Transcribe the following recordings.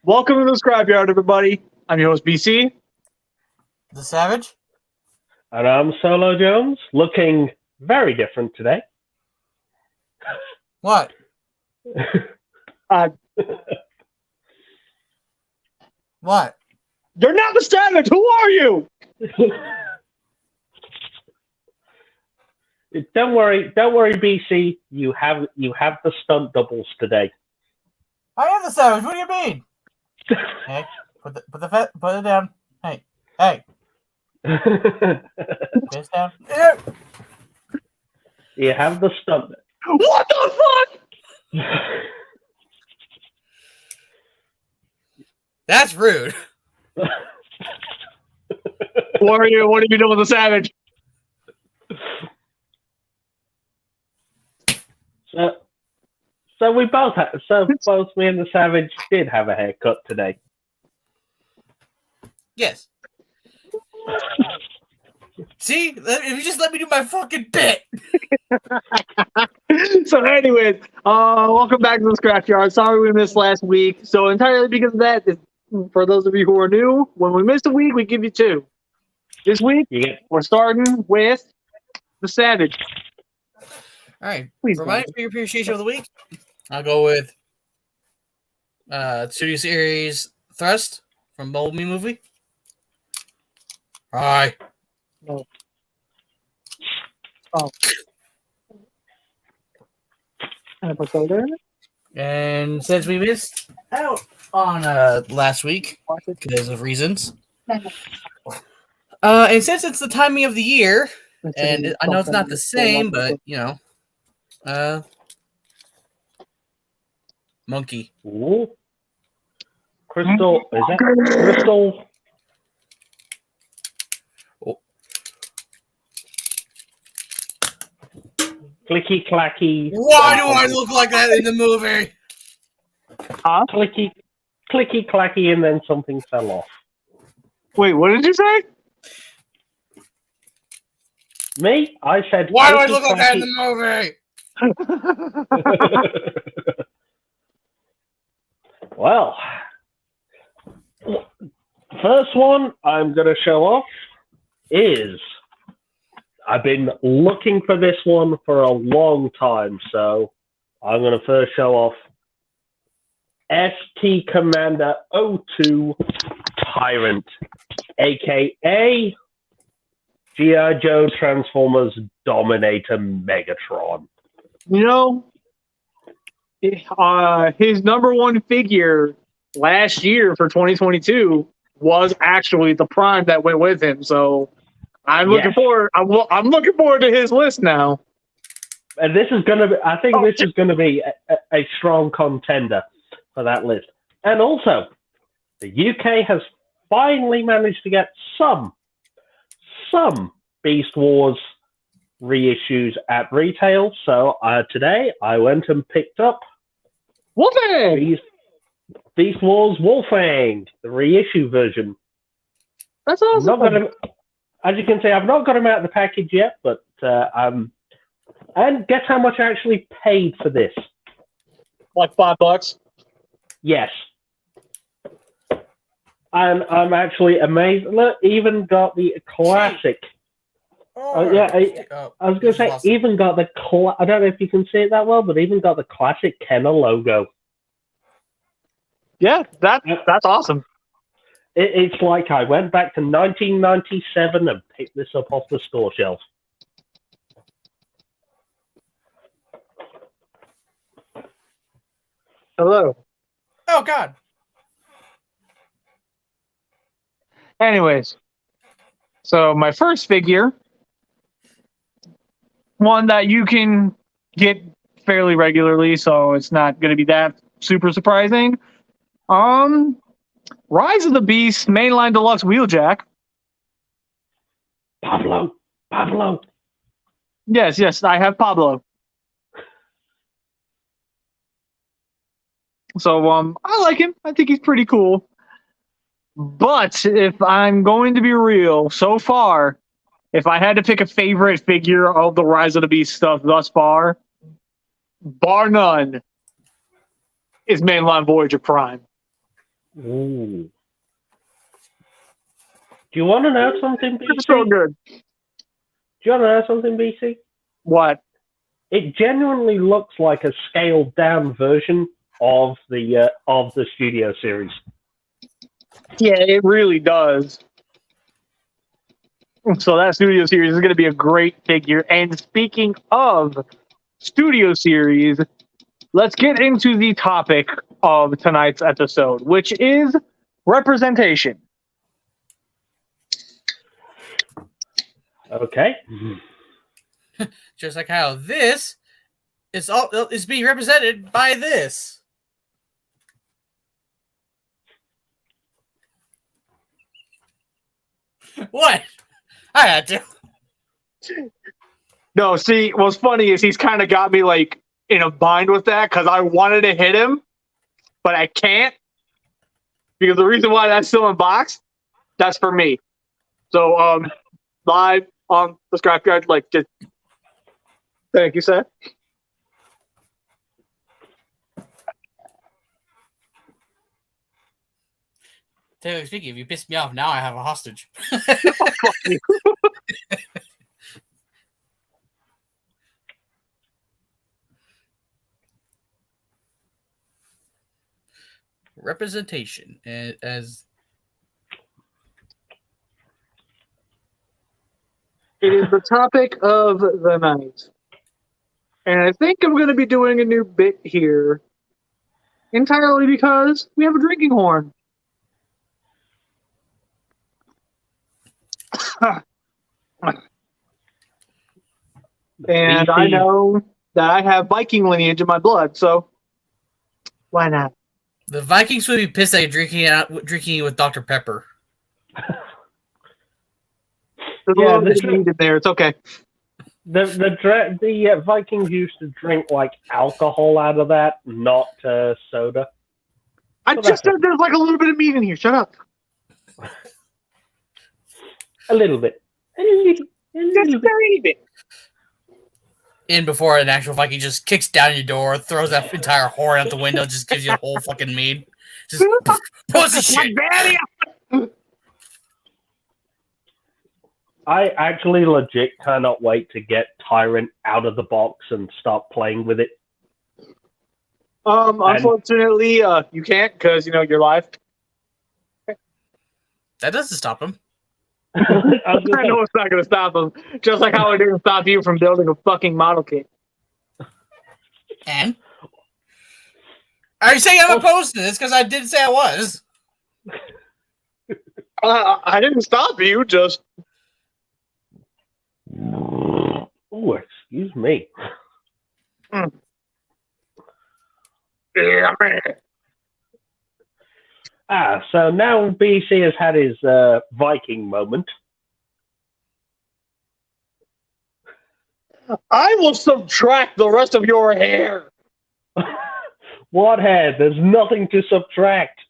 Welcome to the Scrapyard, everybody. I'm your host, BC. The Savage? And I'm Solo Jones, looking very different today. What? What? You're not the Savage. Who are you? Don't worry, BC. You have the stunt doubles today. I am the Savage. What do you mean? Hey, put it down. Hey. Face down. You have the stunt. What the fuck? That's rude. Who are you? What have you done with the Savage? So we both both me and the Savage did have a haircut today. Yes. See? If you just let me do my fucking bit. So anyways, welcome back to the Scrapyard. Sorry we missed last week. So entirely because of that, for those of you who are new, when we miss a week, we give you two. This week, we're starting with the Savage. All right. Please For my appreciation of the week, I'll go with Studio Series Thrust from Bold Me Movie. Hi. No. Oh. Episode there? And since we missed out on last week because of reasons, and since it's the timing of the year, and I know it's not the same, but you know, Monkey. Ooh. Crystal, is that Crystal? Oh. Clicky clacky. Why do I look like that in the movie? Huh? Clicky clacky, and then something fell off. Wait, what did you say? Me? I said. Why do I look like that in the movie? Well, first one I'm going to show off is I've been looking for this one for a long time, so I'm going to first show off ST Commander 02 Tyrant, aka G.I. Joe Transformers Dominator Megatron. You know, his number one figure last year for 2022 was actually the Prime that went with him. So I'm looking forward. I'm looking forward to his list now. And this is going to be. I think this is going to be a strong contender for that list. And also, the UK has finally managed to get some Beast Wars reissues at retail. So today I went and picked up Wolfang! Beast Wars Wolfang, the reissue version. That's awesome. As you can see, I've not got him out of the package yet, but and guess how much I actually paid for this? Like $5? Yes. And I'm actually amazed. Look, even got the classic. I was going to say, awesome. Even got the I don't know if you can see it that well, but even got the classic Kenner logo. Yeah, that's awesome. It's like I went back to 1997 and picked this up off the store shelf. Hello. Oh, God. Anyways, so my first figure, one that you can get fairly regularly, so it's not going to be that super surprising. Rise of the Beast Mainline Deluxe Wheeljack. Pablo. Yes, I have Pablo. So I like him. I think he's pretty cool. But if I'm going to be real, so far, if I had to pick a favorite figure of the Rise of the Beast stuff thus far, bar none, is Mainline Voyager Prime. Ooh. Do you want to know something, BC? It's so good. Do you want to know something, BC? What? It genuinely looks like a scaled down version of the studio series. Yeah, it really does. So that studio series is going to be a great figure. And speaking of studio series, let's get into the topic of tonight's episode, which is representation. Okay. Just like how this is being represented by this. What? I had to. No, see, what's funny is he's kind of got me like in a bind with that because I wanted to hit him, but I can't because the reason why that's still in box, that's for me. So, live on the Scrapyard, like, just thank you, sir. Taylor, speaking, if you piss me off now, I have a hostage. Fuck you. Representation as It is the topic of the night. And I think I'm going to be doing a new bit here entirely because we have a drinking horn. And I know that I have Viking lineage in my blood, so why not? the Vikings would be pissed at you drinking it with Dr. Pepper. There's a little bit of meat in there. It's okay. The Vikings used to drink like alcohol out of that, not soda. I just said there's like a little bit of meat in here. Shut up. A little bit. Just a very bit. In before an actual Viking just kicks down your door, throws that entire horn out the window, just gives you a whole fucking mead. Just pussy shit. I actually legit cannot wait to get Tyrant out of the box and start playing with it. Unfortunately, you can't because you know you're live. That doesn't stop him. I know it's not going to stop him. Just like how it didn't stop you from building a fucking model kit. And? Are you saying I'm opposed to this? Because I didn't say I was. I didn't stop you, just... Oh, excuse me. Yeah, man. So now BC has had his Viking moment. I will subtract the rest of your hair. What hair? There's nothing to subtract.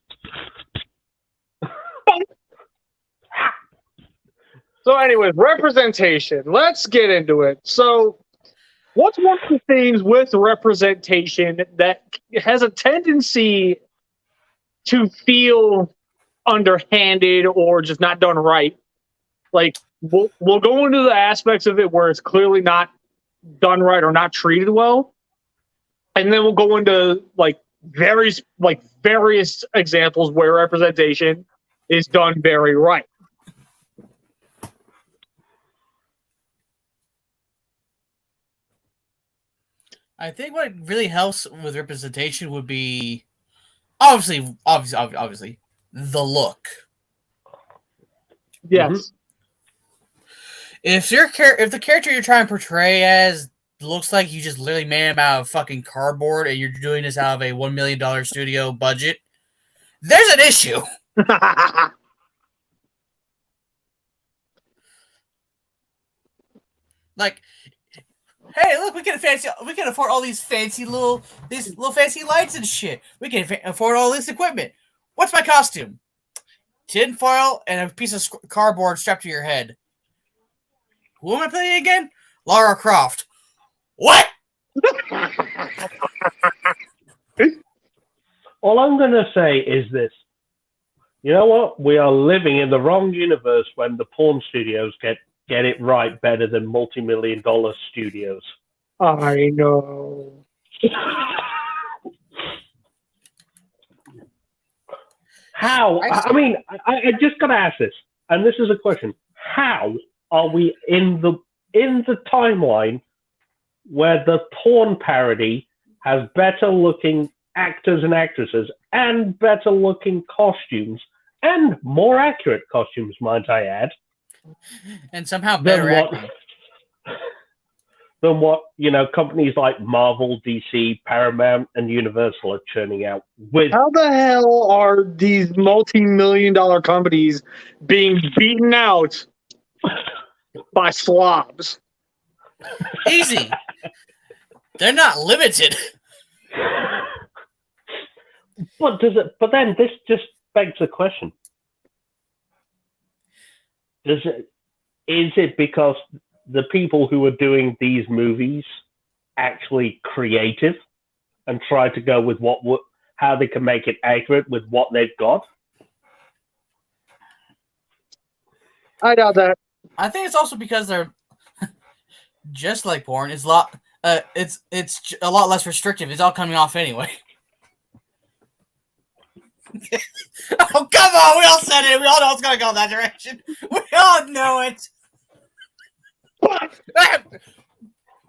So anyways, representation. Let's get into it. So what's one of the things with representation that has a tendency to feel underhanded or just not done right? Like, we'll go into the aspects of it where it's clearly not done right or not treated well. And then we'll go into various examples where representation is done very right. I think what really helps with representation would be obviously the look. Yes. Mm-hmm. If the character you're trying to portray as looks like you just literally made him out of fucking cardboard and you're doing this out of a $1 million studio budget, there's an issue. Like, hey, look, we can afford all these little fancy lights and shit. We can afford all this equipment. What's my costume? Tin foil and a piece of cardboard strapped to your head. Who am I playing again? Lara Croft. What? All I'm going to say is this. You know what? We are living in the wrong universe when the porn studios get it right better than multi-million-dollar studios. I know. How? I mean, I just got to ask this, and this is a question. How are we in the timeline where the porn parody has better-looking actors and actresses and better-looking costumes and more accurate costumes, might I add, and somehow better acting than what companies like Marvel, DC, Paramount, and Universal are churning out with? How the hell are these multi-million-dollar companies being beaten out by slobs? Easy. They're not limited. But then this just begs the question: is it because the people who are doing these movies actually creative and try to go with how they can make it accurate with what they've got? I doubt that. I think it's also because they're just like porn. It's a lot less restrictive. It's all coming off anyway. Oh, come on! We all said it. We all know it's gonna go in that direction. We all know it.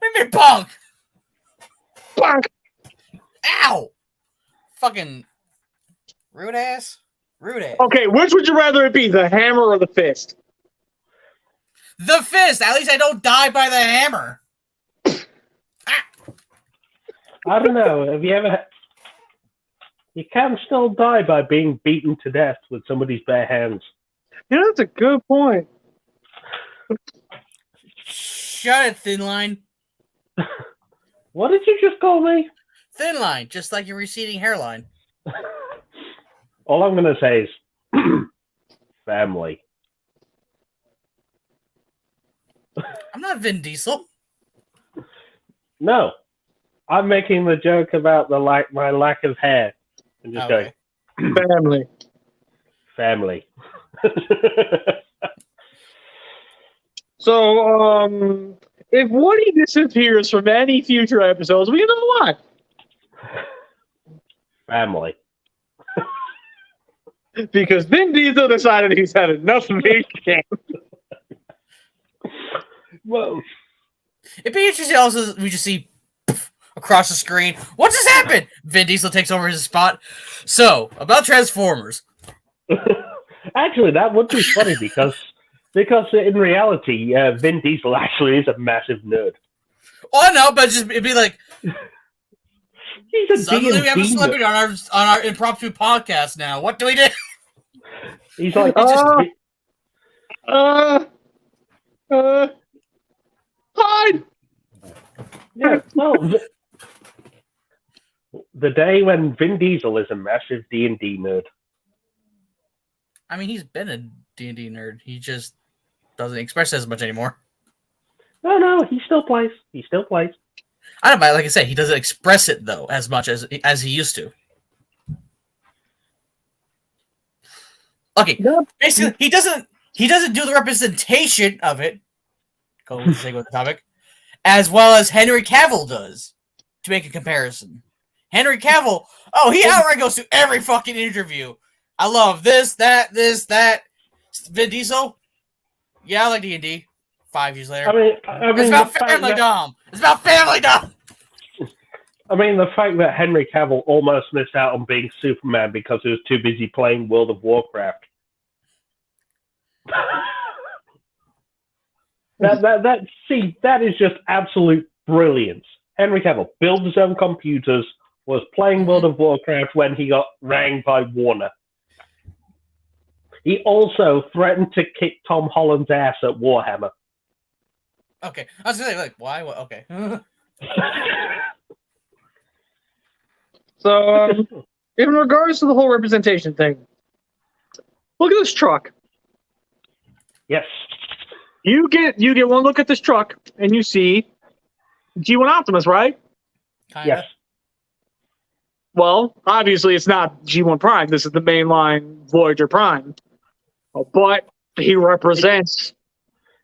Make me punk. Punk. Ow! Fucking rude ass. Rude ass. Okay, which would you rather it be, the hammer or the fist? The fist. At least I don't die by the hammer. I don't know. Have you ever? You can still die by being beaten to death with somebody's bare hands. Yeah, that's a good point. Shut it, Thin Line. What did you just call me? Thin Line, just like your receding hairline. All I'm going to say is family. I'm not Vin Diesel. No. I'm making the joke about my lack of hair. I'm just going, family. So, if Woody disappears from any future episodes, we know why. Family. Because Vin Diesel decided he's had enough of his game. Well, it'd be interesting also we just see across the screen. What just happened? Vin Diesel takes over his spot. So, about Transformers. Actually, that would be funny because in reality, Vin Diesel actually is a massive nerd. Oh, no, but it'd be like... He's a suddenly we have a celebrity on our impromptu podcast now. What do we do? He's like... hide! Yeah, well... The day when Vin Diesel is a massive D&D nerd. I mean, he's been a D&D nerd. He just doesn't express as much anymore. No, he still plays. I don't know, like I said, he doesn't express it though as much as he used to. Okay, basically, he doesn't do the representation of it. Go with the topic, as well as Henry Cavill does. To make a comparison, Henry Cavill, he outright goes to every fucking interview. I love this, that. Vin Diesel, yeah, I like D&D. 5 years later, I mean, it's about family, Dom. It's about family, Dom. I mean, the fact that Henry Cavill almost missed out on being Superman because he was too busy playing World of Warcraft. that is just absolute brilliance. Henry Cavill built his own computers, was playing World of Warcraft when he got rang by Warner. He also threatened to kick Tom Holland's ass at Warhammer. Okay, I was gonna say, like, why? What? Okay. So, in regards to the whole representation thing, look at this truck. Yes. You get one look at this truck, and you see G1 Optimus, right? Kinda. Yes. Well, obviously it's not G1 Prime. This is the mainline Voyager Prime. But he represents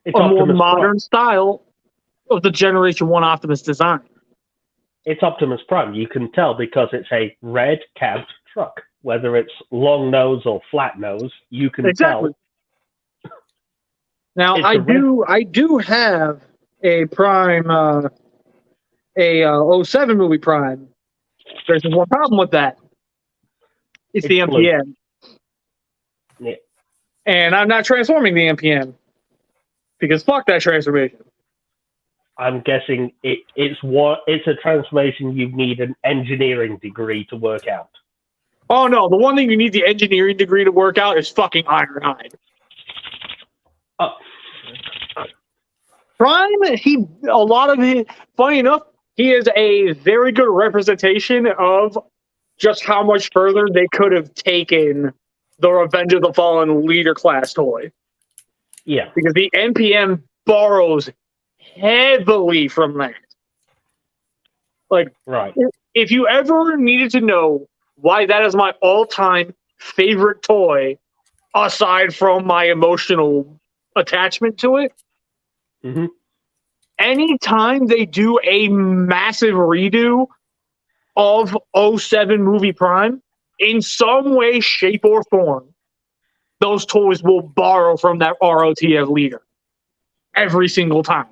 It's a more Optimus modern Prime. style of the Generation 1 Optimus design. It's Optimus Prime. You can tell because it's a red cabbed truck. Whether it's long nose or flat nose, you can Exactly. tell. Now, I do have a Prime, a 07 movie Prime. There's one problem with that. It's the blue. MPN. Yeah. And I'm not transforming the MPN. Because fuck that transformation. I'm guessing it's a transformation you need an engineering degree to work out. Oh no, the one thing you need the engineering degree to work out is fucking Ironhide. Oh. Prime, a lot of it, funny enough, he is a very good representation of just how much further they could have taken the Revenge of the Fallen leader class toy. Yeah. Because the NPM borrows heavily from that. Like, right. If you ever needed to know why that is my all-time favorite toy, aside from my emotional attachment to it, anytime they do a massive redo of 07 movie Prime, in some way, shape, or form, those toys will borrow from that ROTF leader every single time.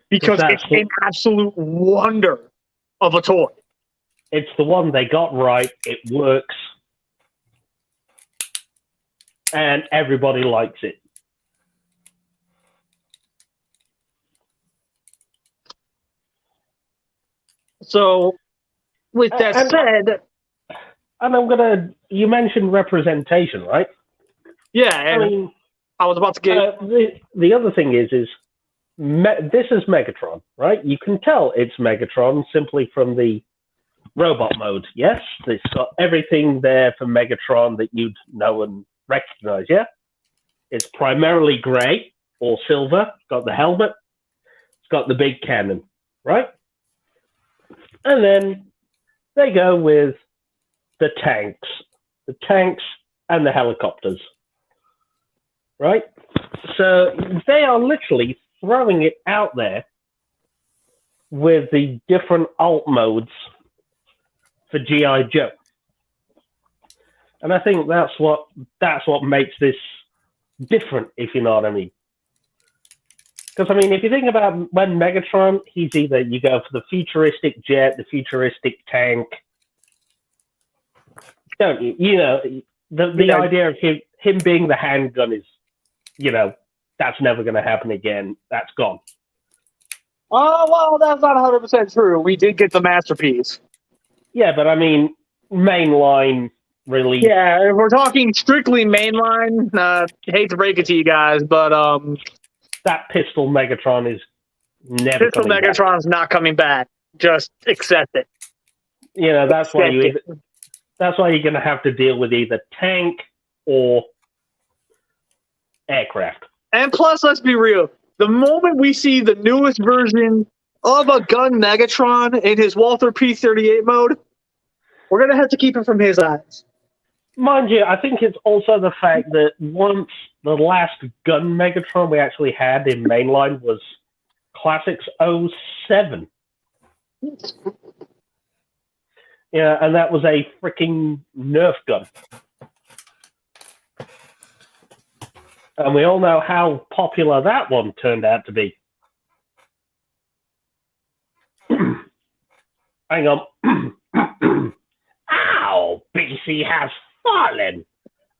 Because it's an absolute wonder of a toy. It's the one they got right. It works. And everybody likes it. So, with that said... And you mentioned representation, right? Yeah, and I was about to get... the other thing is this is Megatron, right? You can tell it's Megatron simply from the robot mode, yes? It's got everything there for Megatron that you'd know and recognize, yeah? It's primarily gray or silver, got the helmet, it's got the big cannon, right? And then they go with the tanks and the helicopters, right? So they are literally throwing it out there with the different alt modes for G.I. Joe. And I think that's what makes this different, if you know what I mean. Because, I mean, if you think about when Megatron, he's either you go for the futuristic jet, the futuristic tank, don't you? You know, the idea of him being the handgun is, you know, that's never going to happen again. That's gone. Oh, well, that's not 100% true. We did get the Masterpiece. Yeah, but I mean, mainline release. Yeah, if we're talking strictly mainline, hate to break it to you guys, but that Pistol Megatron is never Pistol coming Megatron's back. not coming back. Just accept it. You know, that's why you're going to have to deal with either tank or aircraft. And plus, let's be real. The moment we see the newest version of a gun Megatron in his Walther P-38 mode, we're going to have to keep it from his eyes. Mind you, I think it's also the fact that once the last gun Megatron we actually had in mainline was Classics 07. Yeah, and that was a freaking Nerf gun. And we all know how popular that one turned out to be. Hang on. Ow! BC has fallen.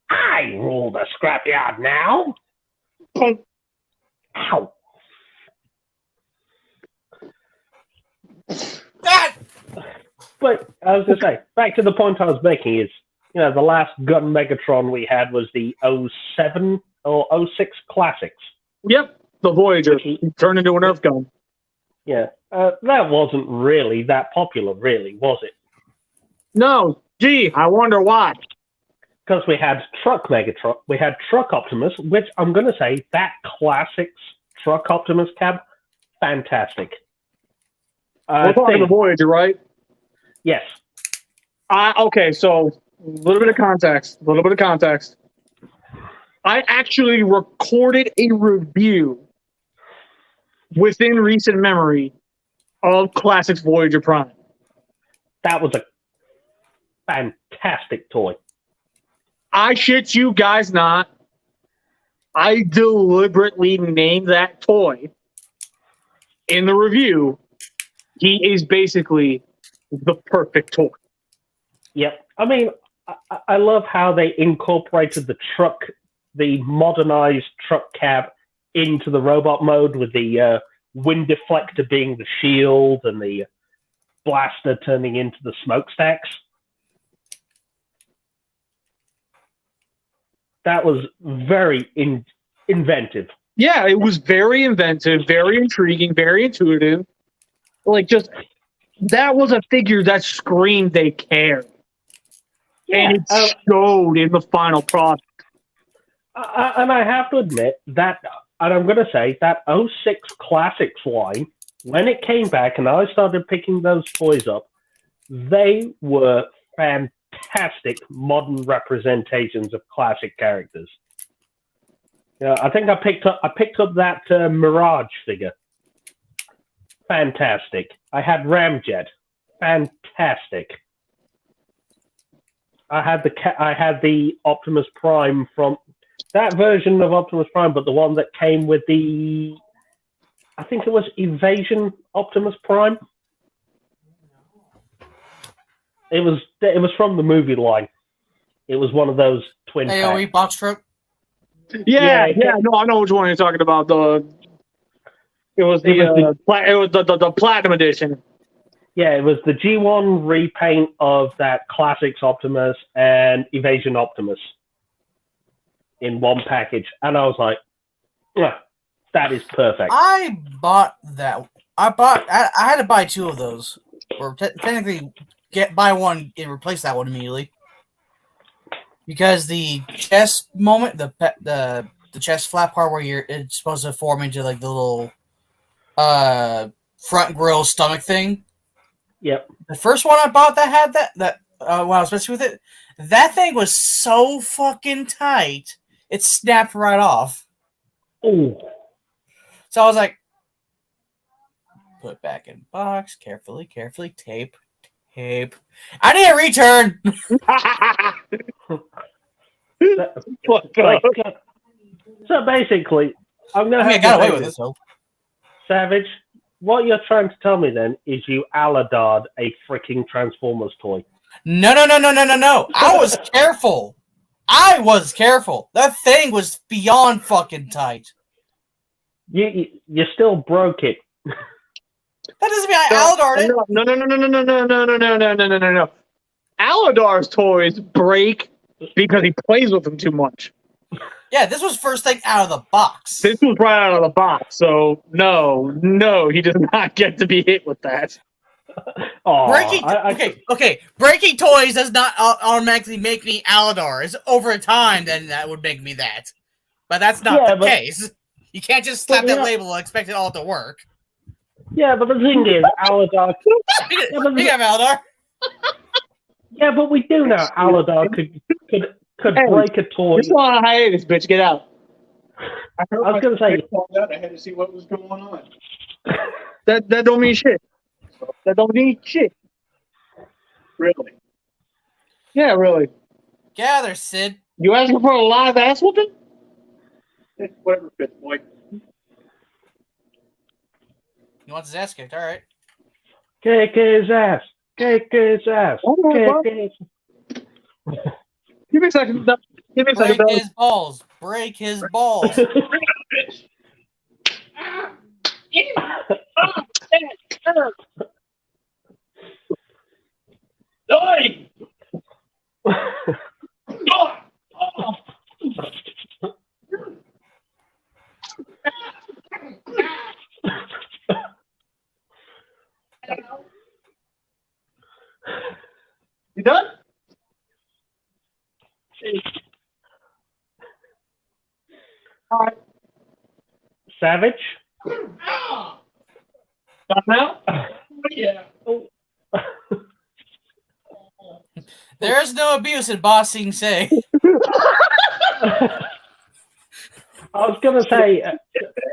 I rule the scrapyard now. Ow. But I was going to say, back to the point I was making is, you know, the last gun Megatron we had was the 07 or 06 Classics. Yep, the Voyager. He turned into a Nerf gun. Yeah, that wasn't really that popular, really, was it? No. Gee, I wonder why. Because we had Truck Megatron, we had Truck Optimus, which I'm going to say, that Classics Truck Optimus cab, fantastic. We're talking the Voyager, right? Yes. Okay, so a little bit of context. I actually recorded a review within recent memory of Classics Voyager Prime. That was a fantastic toy. I shit you guys not. I deliberately named that toy in the review. He is basically the perfect toy. Yep. I mean, I love how they incorporated the modernized truck cab into the robot mode with the wind deflector being the shield and the blaster turning into the smokestacks. That was very inventive. Yeah, it was very inventive, very intriguing, very intuitive. Like, just, that was a figure that screamed they cared. Yeah, and it showed in the final product. And I have to admit that, and I'm going to say, that 06 Classics line, when it came back and I started picking those toys up, they were fantastic modern representations of classic characters. Yeah, I think I picked up that Mirage figure. Fantastic. I had Ramjet. Fantastic. I had the Optimus Prime from that version of Optimus Prime, but the one that came with the, I think it was Evasion Optimus Prime. It was from the movie line. It was one of those twin AOE box truck. Yeah. No, I know which one you're talking about. It was the Platinum Edition. Yeah, it was the G1 repaint of that Classics Optimus and Evasion Optimus in one package, and I was like, yeah, that is perfect. I bought that. I had to buy two of those, or technically buy one and replace that one immediately, because the chest moment, the chest flap part where it's supposed to form into like the little front grill stomach thing. Yep. The first one I bought that had that when I was messing with it, that thing was so fucking tight, it snapped right off. Oh. So I was like, put back in box, carefully, tape. I need a return. So basically, I'm gonna I got away with it. So. Savage, what you're trying to tell me then is you Aladar'd a freaking Transformers toy. No. I was careful. That thing was beyond fucking tight. You still broke it. That doesn't mean I Aladar'd it. No. Aladar's toys break because he plays with them too much. Yeah, this was first thing out of the box. This was right out of the box, so no, he does not get to be hit with that. Breaking toys does not automatically make me Aladar. It's over time, then that would make me that. But that's not the case. You can't just slap that label and expect it all to work. Yeah, but the thing is, Aladar... We have Aladar. Yeah, but we do know Aladar could break a toy. Just on a hiatus, bitch. Get out. I was going to say... I had to see what was going on. That don't mean shit. That don't mean shit. Really? Yeah, really. Gather, Sid. You asking for a live ass whooping? Whatever fits, boy. He wants his ass kicked, alright. Kick his ass. Kick his ass. Give me a second. Break his balls. Break his balls. You done? All right. Savage? Done now? Yeah. There is no abuse in bossing, say. I was going to say,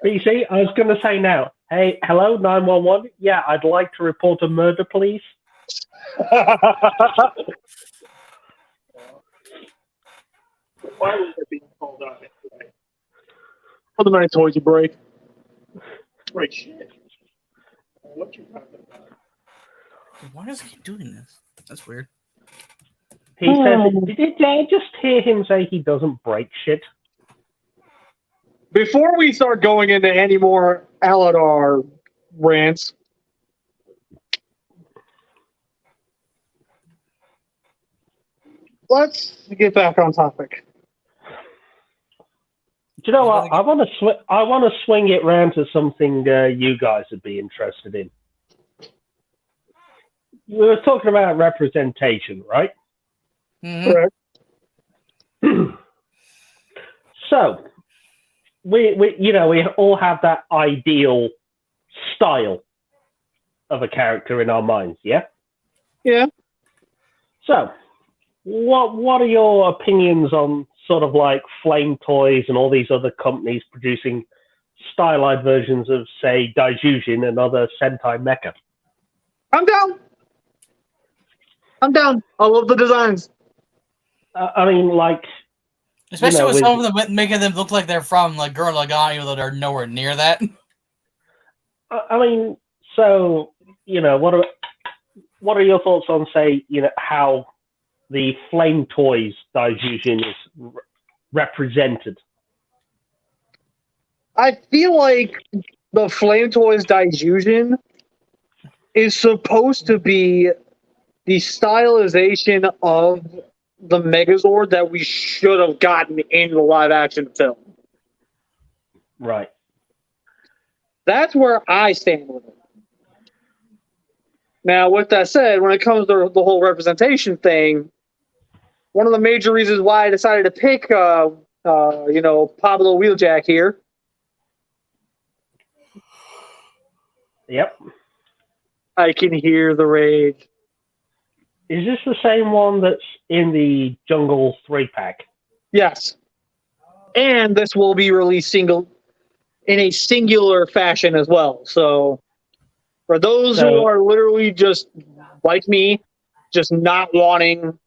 BC, I was going to say now, hey, hello, 911? Yeah, I'd like to report a murder, please. Why was it being called out anyway? How many toys you break? Right shit. What you talking about? Why does he keep doing this? That's weird. He says, did I just hear him say he doesn't break shit? Before we start going into any more Aladar rants, let's get back on topic. Do you know what? I want to swing it round to something you guys would be interested in. We were talking about representation, right? Mm-hmm. Correct. So, we all have that ideal style of a character in our minds, yeah? Yeah. So, what are your opinions on sort of like Flame Toys and all these other companies producing stylized versions of, say, Daijujin and other Sentai mecha? I'm down. I love the designs. I mean, like... Especially with some of them making them look like they're from like Gurren Lagann, even though they're nowhere near that. I mean, so, what are your thoughts on, say, how the Flame Toys Daijujin is represented? I feel like the Flame Toys Daijujin is supposed to be the stylization of the Megazord that we should have gotten in the live-action film. Right. That's where I stand with it. Now, with that said, when it comes to the whole representation thing, one of the major reasons why I decided to pick, Pablo Wheeljack here. Yep. I can hear the rage. Is this the same one that's in the Jungle 3-pack? Yes. And this will be released in a singular fashion as well. So, for those who are literally just like me, just not wanting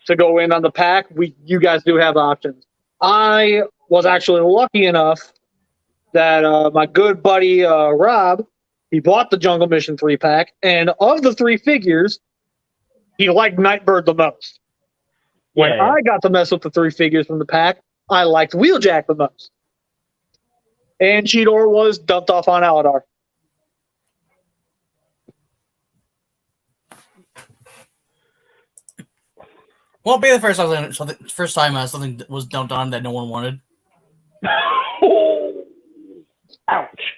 to go in on the pack, you guys do have options. I was actually lucky enough that my good buddy Rob, he bought the Jungle Mission 3-pack, and of the 3 figures, he liked Nightbird the most. When I got to mess with the 3 figures from the pack, I liked Wheeljack the most. And Cheetor was dumped off on Aladar. Won't be the first time something was dumped on that no one wanted. Ouch.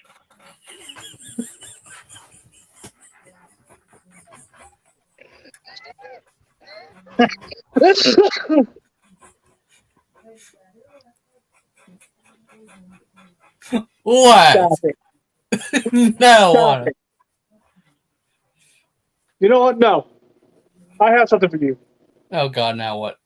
What? No. You know what? No. I have something for you. Oh God! Now what?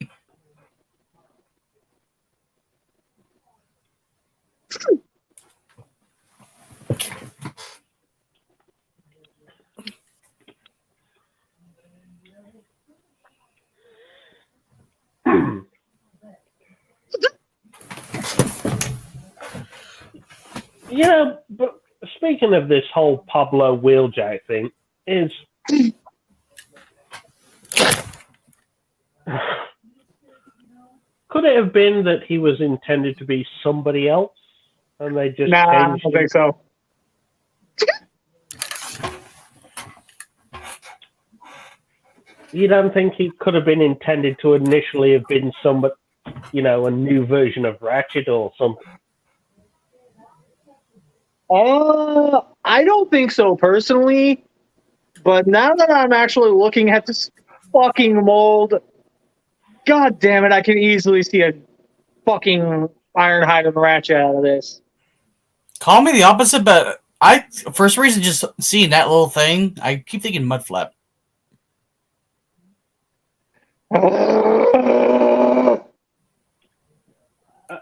But speaking of this whole Pablo Wheeljack thing, is could it have been that he was intended to be somebody else and they just changed I don't think so. You don't think he could have been intended to initially have been somebody, a new version of Ratchet or something? I don't think so personally, but now that I'm actually looking at this fucking mold, God damn it, I can easily see a fucking Ironhide and Ratchet out of this. Call me the opposite, but for some reason, just seeing that little thing, I keep thinking Mudflap.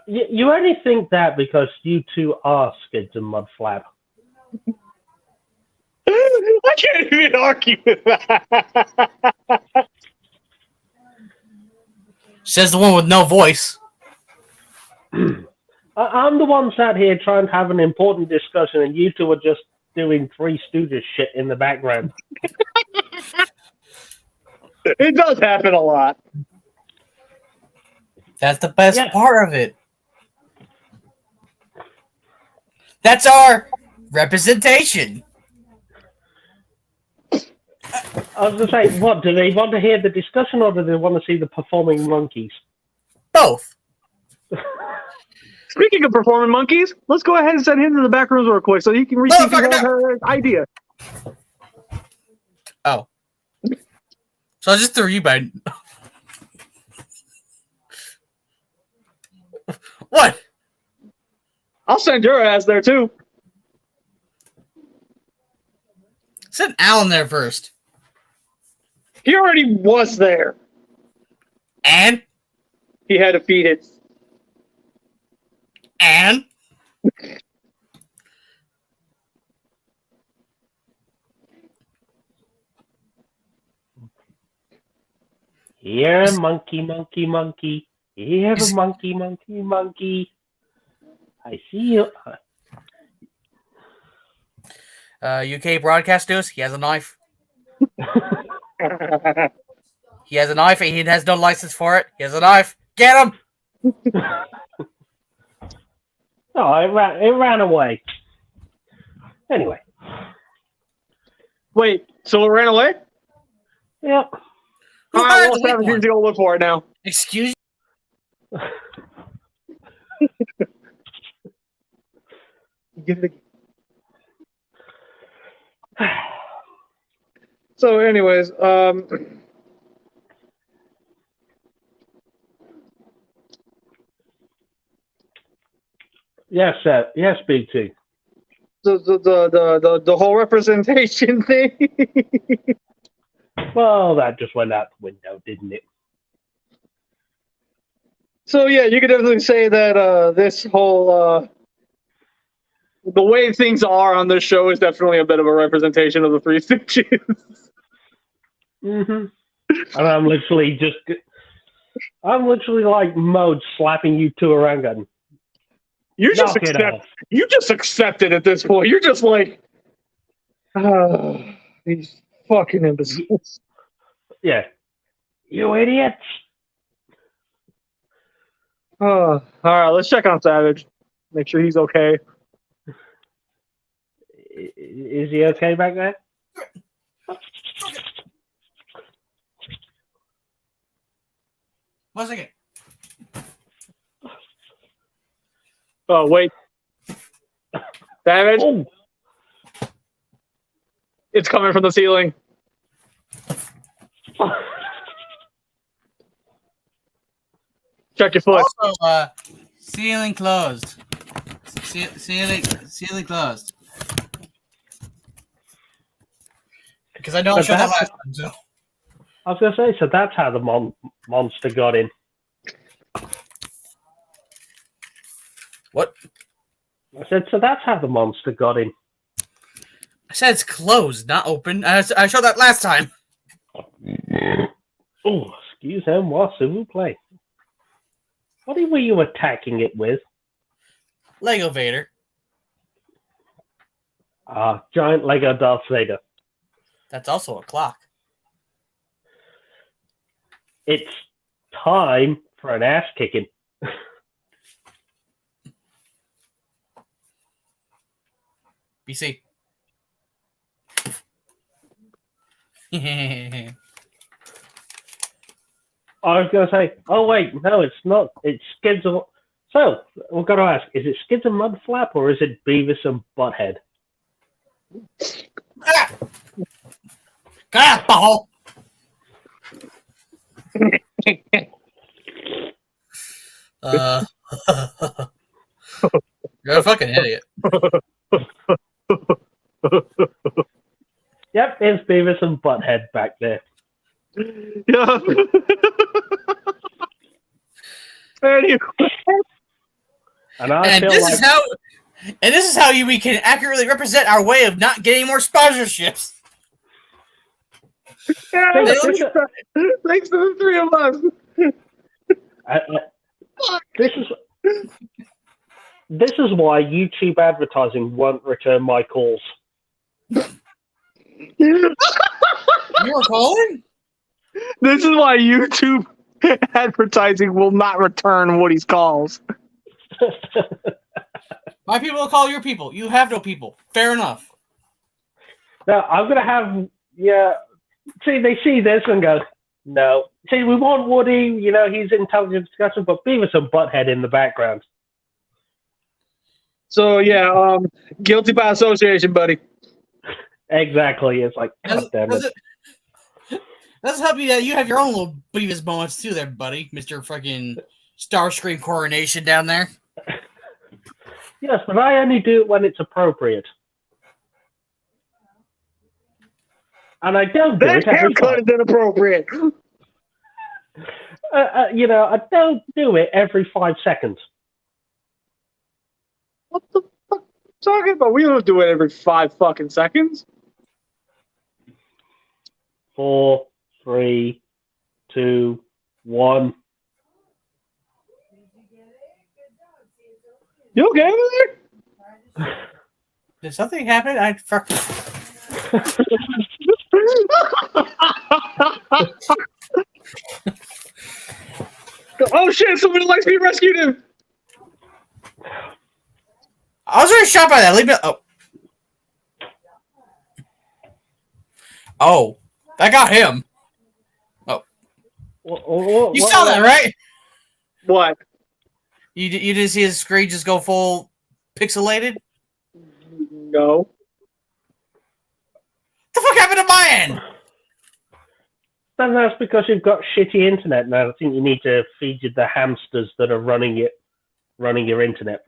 You only think that because you two are Skids and Mudflap. I can't even argue with that. Says the one with no voice. I'm the one sat here trying to have an important discussion, and you two are just doing Three Stooges shit in the background. It does happen a lot. That's the best part of it. That's our representation. I was going to say, what, do they want to hear the discussion or do they want to see the performing monkeys? Both. Speaking of performing monkeys, let's go ahead and send him to the back rooms real quick so he can receive her idea. Oh. So I just threw you by... What? I'll send your ass there, too. Send Alan there first. He already was there. And? He had to feed it. And? Here, monkey, monkey, monkey. Here, monkey, monkey, monkey. I see you. UK broadcast news. He has a knife. He has a knife and he has no license for it. He has a knife. Get him! Oh, it ran away. Anyway. Wait, so it ran away? Yep. All right, well, Savage needs to go look for it now. Excuse me? Get it again. So, anyways, yes, yes, BT. The whole representation thing. Well, that just went out the window, didn't it? So yeah, you could definitely say that this whole the way things are on this show is definitely a bit of a representation of the Three Stooges. And I'm literally like mode slapping you two around, going, You just accept it at this point. You're just like, these fucking imbeciles. Yeah, you idiots. All right, let's check on Savage. Make sure he's okay. Is he okay back there? One second. Oh, wait. Savage? Oh. It's coming from the ceiling. Check your foot. Also, ceiling closed. Ceiling closed. Because I know I showed that last time, so. I was going to say, so that's how the monster got in. What? I said, so that's how the monster got in. I said it's closed, not open. I showed that last time. Oh, excuse-moi, s'il vous plaît. What were you attacking it with? Lego Vader. Giant Lego Darth Vader. That's also a clock. It's time for an ass kicking. BC. I was going to say, oh wait, no, it's not. It's Skids and... So, we've got to ask, is it Skids and Mudflap or is it Beavis and Butthead? Butthole! You're a fucking idiot. Yep, it's Beavis and Butthead back there. Yeah. Anyway. And this is how we can accurately represent our way of not getting more sponsorships. Yeah, thanks to the three of us. This is why YouTube advertising won't return my calls. You were calling? This is why YouTube advertising will not return Woody's calls. My people will call your people. You have no people. Fair enough. Now, I'm going to have, see, they see this and go, no. See, we want Woody, he's intelligent discussion, but Beavis and Butthead in the background. So, yeah, guilty by association, buddy. Exactly. It's like, God damn it. That's happy that you have your own little Beavis moments too there, buddy. Mr. fucking Starscream coronation down there. Yes, but I only do it when it's appropriate. And I don't do it every haircut is inappropriate. I don't do it every 5 seconds. What the fuck are you talking about? We don't do it every 5 fucking seconds. 4, 3, 2, 1. You okay over there? Did something happen? Oh shit, somebody likes me rescued him. I was already shot by that. Leave me. Oh, I got him. Oh, you saw that, right? What? You didn't see his screen just go full pixelated? No. The fuck happened to my end? That's because you've got shitty internet now. I think you need to feed you the hamsters that are running your internet.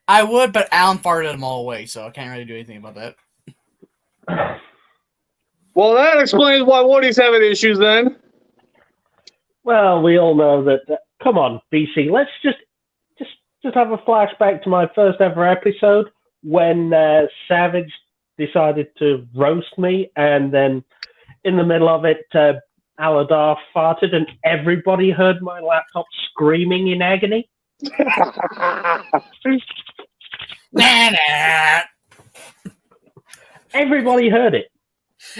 I would, but Alan farted them all away, so I can't really do anything about that. Well, that explains why Woody's having issues then. Well, we all know that. Come on, BC. Let's just have a flashback to my first ever episode when Savage decided to roast me, and then in the middle of it, Aladar farted, and everybody heard my laptop screaming in agony. Everybody heard it.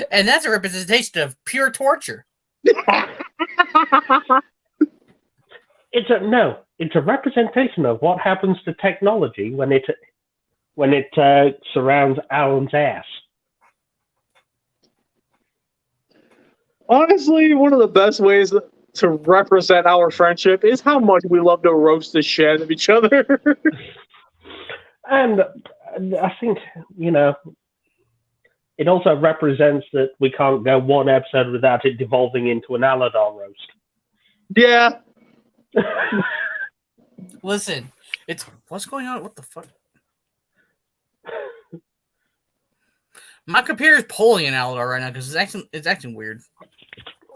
And that's a representation of pure torture. It's a representation of what happens to technology when it surrounds Alan's ass. Honestly, one of the best ways to represent our friendship is how much we love to roast the shit out of each other. And I think, it also represents that we can't go one episode without it devolving into an Aladar roast. Yeah. Listen, what's going on? What the fuck? My computer's pulling an Aladar right now because it's acting weird.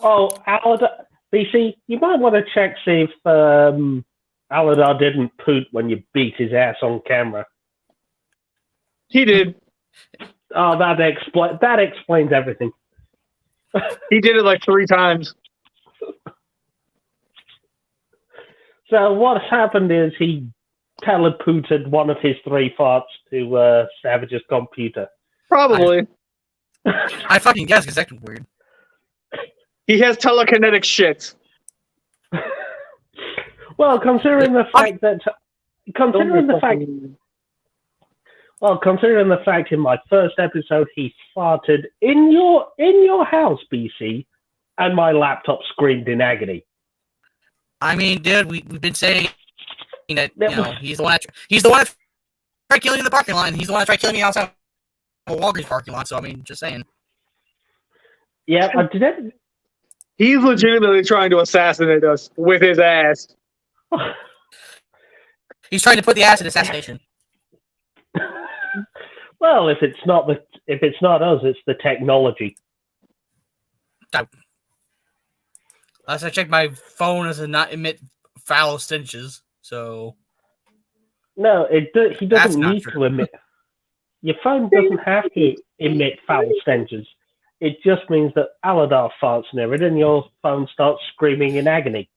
Oh, Aladar, BC, you might want to check see if Aladar didn't poot when you beat his ass on camera. He did. Oh, that explains everything. He did it like 3 times. So what happened is he telepooted one of his 3 farts to Savage's computer. Probably. I fucking guess because that's weird. He has telekinetic shit. Well, considering the fact in my first episode he farted in your house, BC, and my laptop screamed in agony. I mean, dude, we've been saying that he's the one that tried killing me in the parking lot, and he's the one that tried killing me outside of a Walgreens parking lot. So I mean, just saying. Yeah, I did it. He's legitimately trying to assassinate us with his ass. He's trying to put the ass in assassination. Well, if it's not us, it's the technology. Last I checked, my phone does not emit foul stenches. So no, he That's doesn't not need true. to emit. Your phone doesn't have to emit foul stenches. It just means that Aladar farts near it, and your phone starts screaming in agony.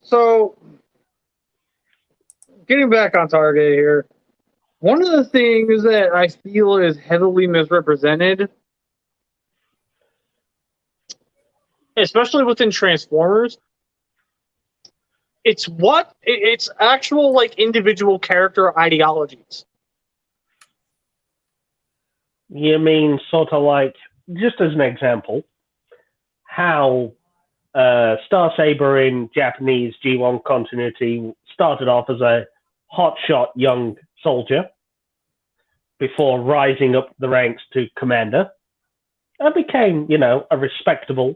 So, getting back on target here, one of the things that I feel is heavily misrepresented, especially within Transformers, it's actual like individual character ideologies. You mean sort of like, just as an example, how Star Saber in Japanese G1 continuity started off as a hotshot young soldier before rising up the ranks to commander and became, a respectable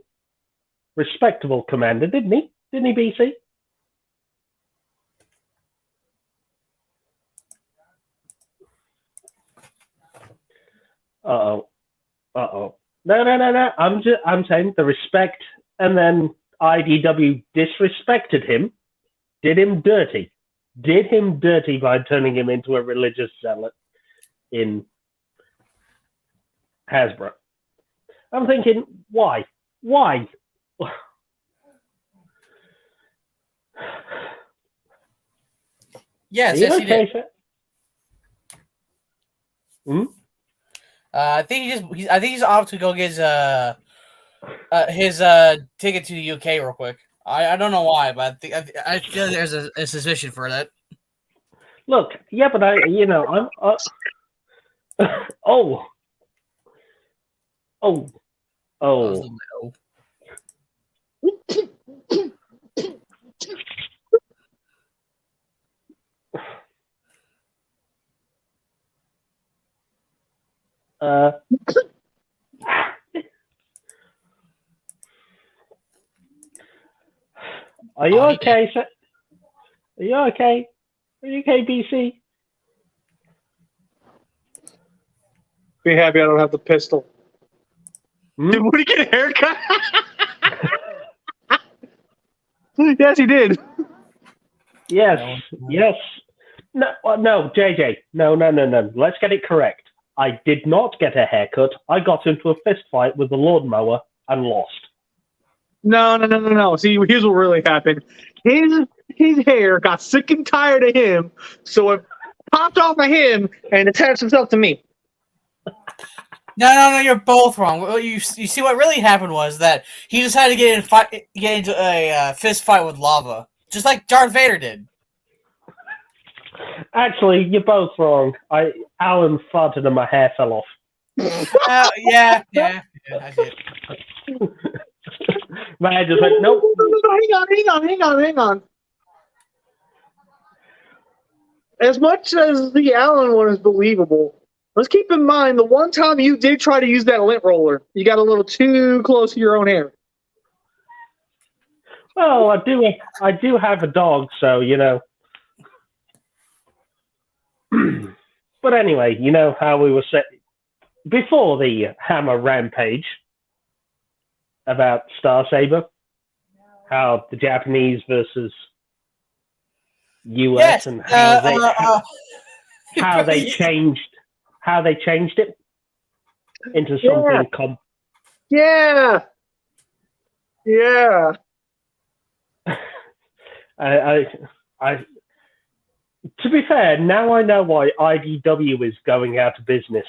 commander, didn't he? Didn't he, BC? Uh-oh. No. I'm saying the respect, and then IDW disrespected him, did him dirty by turning him into a religious zealot in Hasbro. I'm thinking, why? yes, he did. Hmm? I think he's off to go get his ticket to the UK real quick. I don't know why, but I feel there's a suspicion for that. Look, yeah, but I'm. Oh. Are you okay, sir? Are you okay? Are you okay, BC? Be happy I don't have the pistol. Did Woody get a haircut? Yes, he did. Yes. No, JJ. No. Let's get it correct. I did not get a haircut. I got into a fist fight with the lawnmower and lost. No. See, here's what really happened. His hair got sick and tired of him, so it popped off of him and attached itself to me. No, you're both wrong. You see, what really happened was that he decided to get into a fist fight with lava, just like Darth Vader did. Actually, you're both wrong. Alan farted and my hair fell off. Yeah, I did. My head just went, nope. No, hang on. As much as the Alan one is believable, let's keep in mind the one time you did try to use that lint roller, you got a little too close to your own hair. Well, I do have a dog, so But anyway, you know how we were set before the Hammer Rampage about Star Saber, how the Japanese versus US, and how they changed it into something. Yeah. I to be fair, now I know why IDW is going out of business.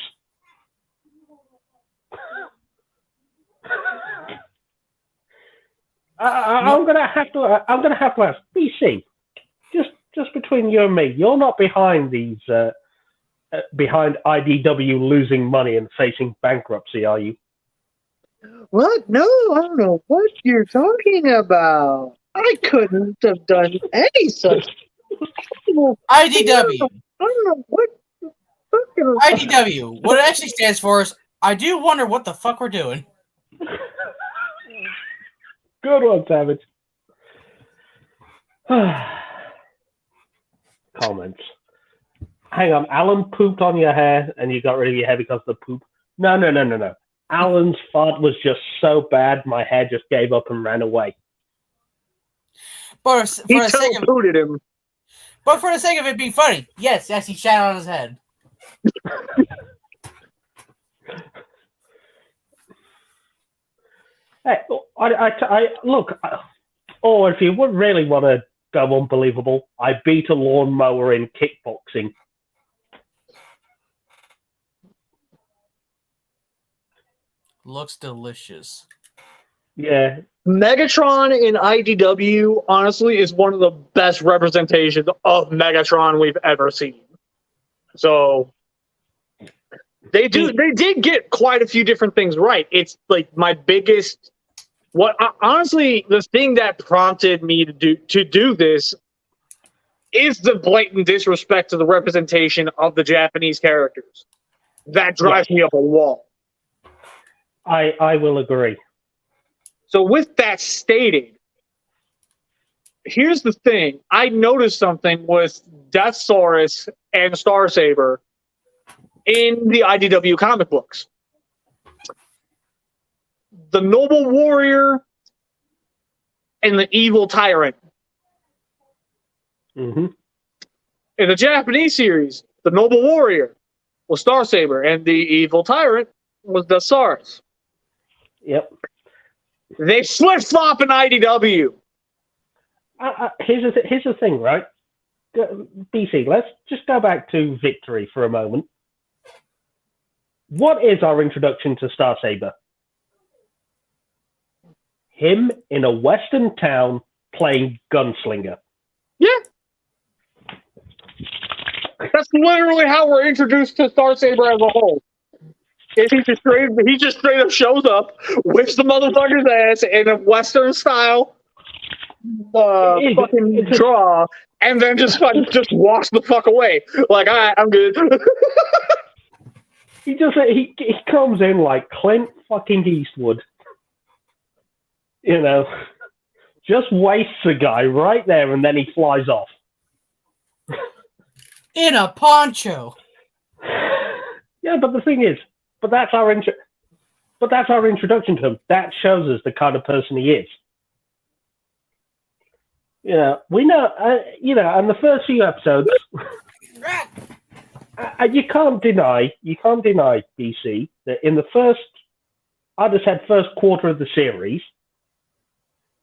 I'm gonna have to ask BC, just between you and me, you're not behind these behind IDW losing money and facing bankruptcy, are you? What? No, I don't know what you're talking about. I couldn't have done any such. IDW. I don't know what. IDW. What it actually stands for is, I do wonder what the fuck we're doing. Good one, Savage. Comments. Hang on, Alan pooped on your hair and you got rid of your hair because of the poop. No. Alan's fart was just so bad, my hair just gave up and ran away. But He booted him. But for the sake of it being funny, yes, he shat on his head. Hey, look. Or if you would really want to go unbelievable, I beat a lawnmower in kickboxing. Looks delicious. Yeah. Megatron in IDW, honestly, is one of the best representations of Megatron we've ever seen. So they did get quite a few different things right. It's like my biggest. Honestly, the thing that prompted me to do this is the blatant disrespect to the representation of the Japanese characters. That drives me up a wall. I will agree. So with that stated, here's the thing. I noticed something with Deathsaurus and Starsaber in the IDW comic books. The noble warrior and the evil tyrant. Mm-hmm. In the Japanese series, the noble warrior was Starsaber and the evil tyrant was Deathsaurus. Yep. They flip-flop in IDW. Here's the thing, right? BC, let's just go back to Victory for a moment. What is our introduction to Starsaber? Him in a western town playing gunslinger. Yeah. That's literally how we're introduced to Starsaber as a whole. He just straight up shows up, whips the motherfucker's ass in a western style fucking draw, and then just walks the fuck away. Like, all right, I'm good. he comes in like Clint fucking Eastwood. You know, just wastes a guy right there, and then he flies off. In a poncho. Yeah, but the thing is, that's our introduction to him. That shows us the kind of person he is. You know, we know. And the first few episodes, you can't deny, BC, that in the first quarter of the series,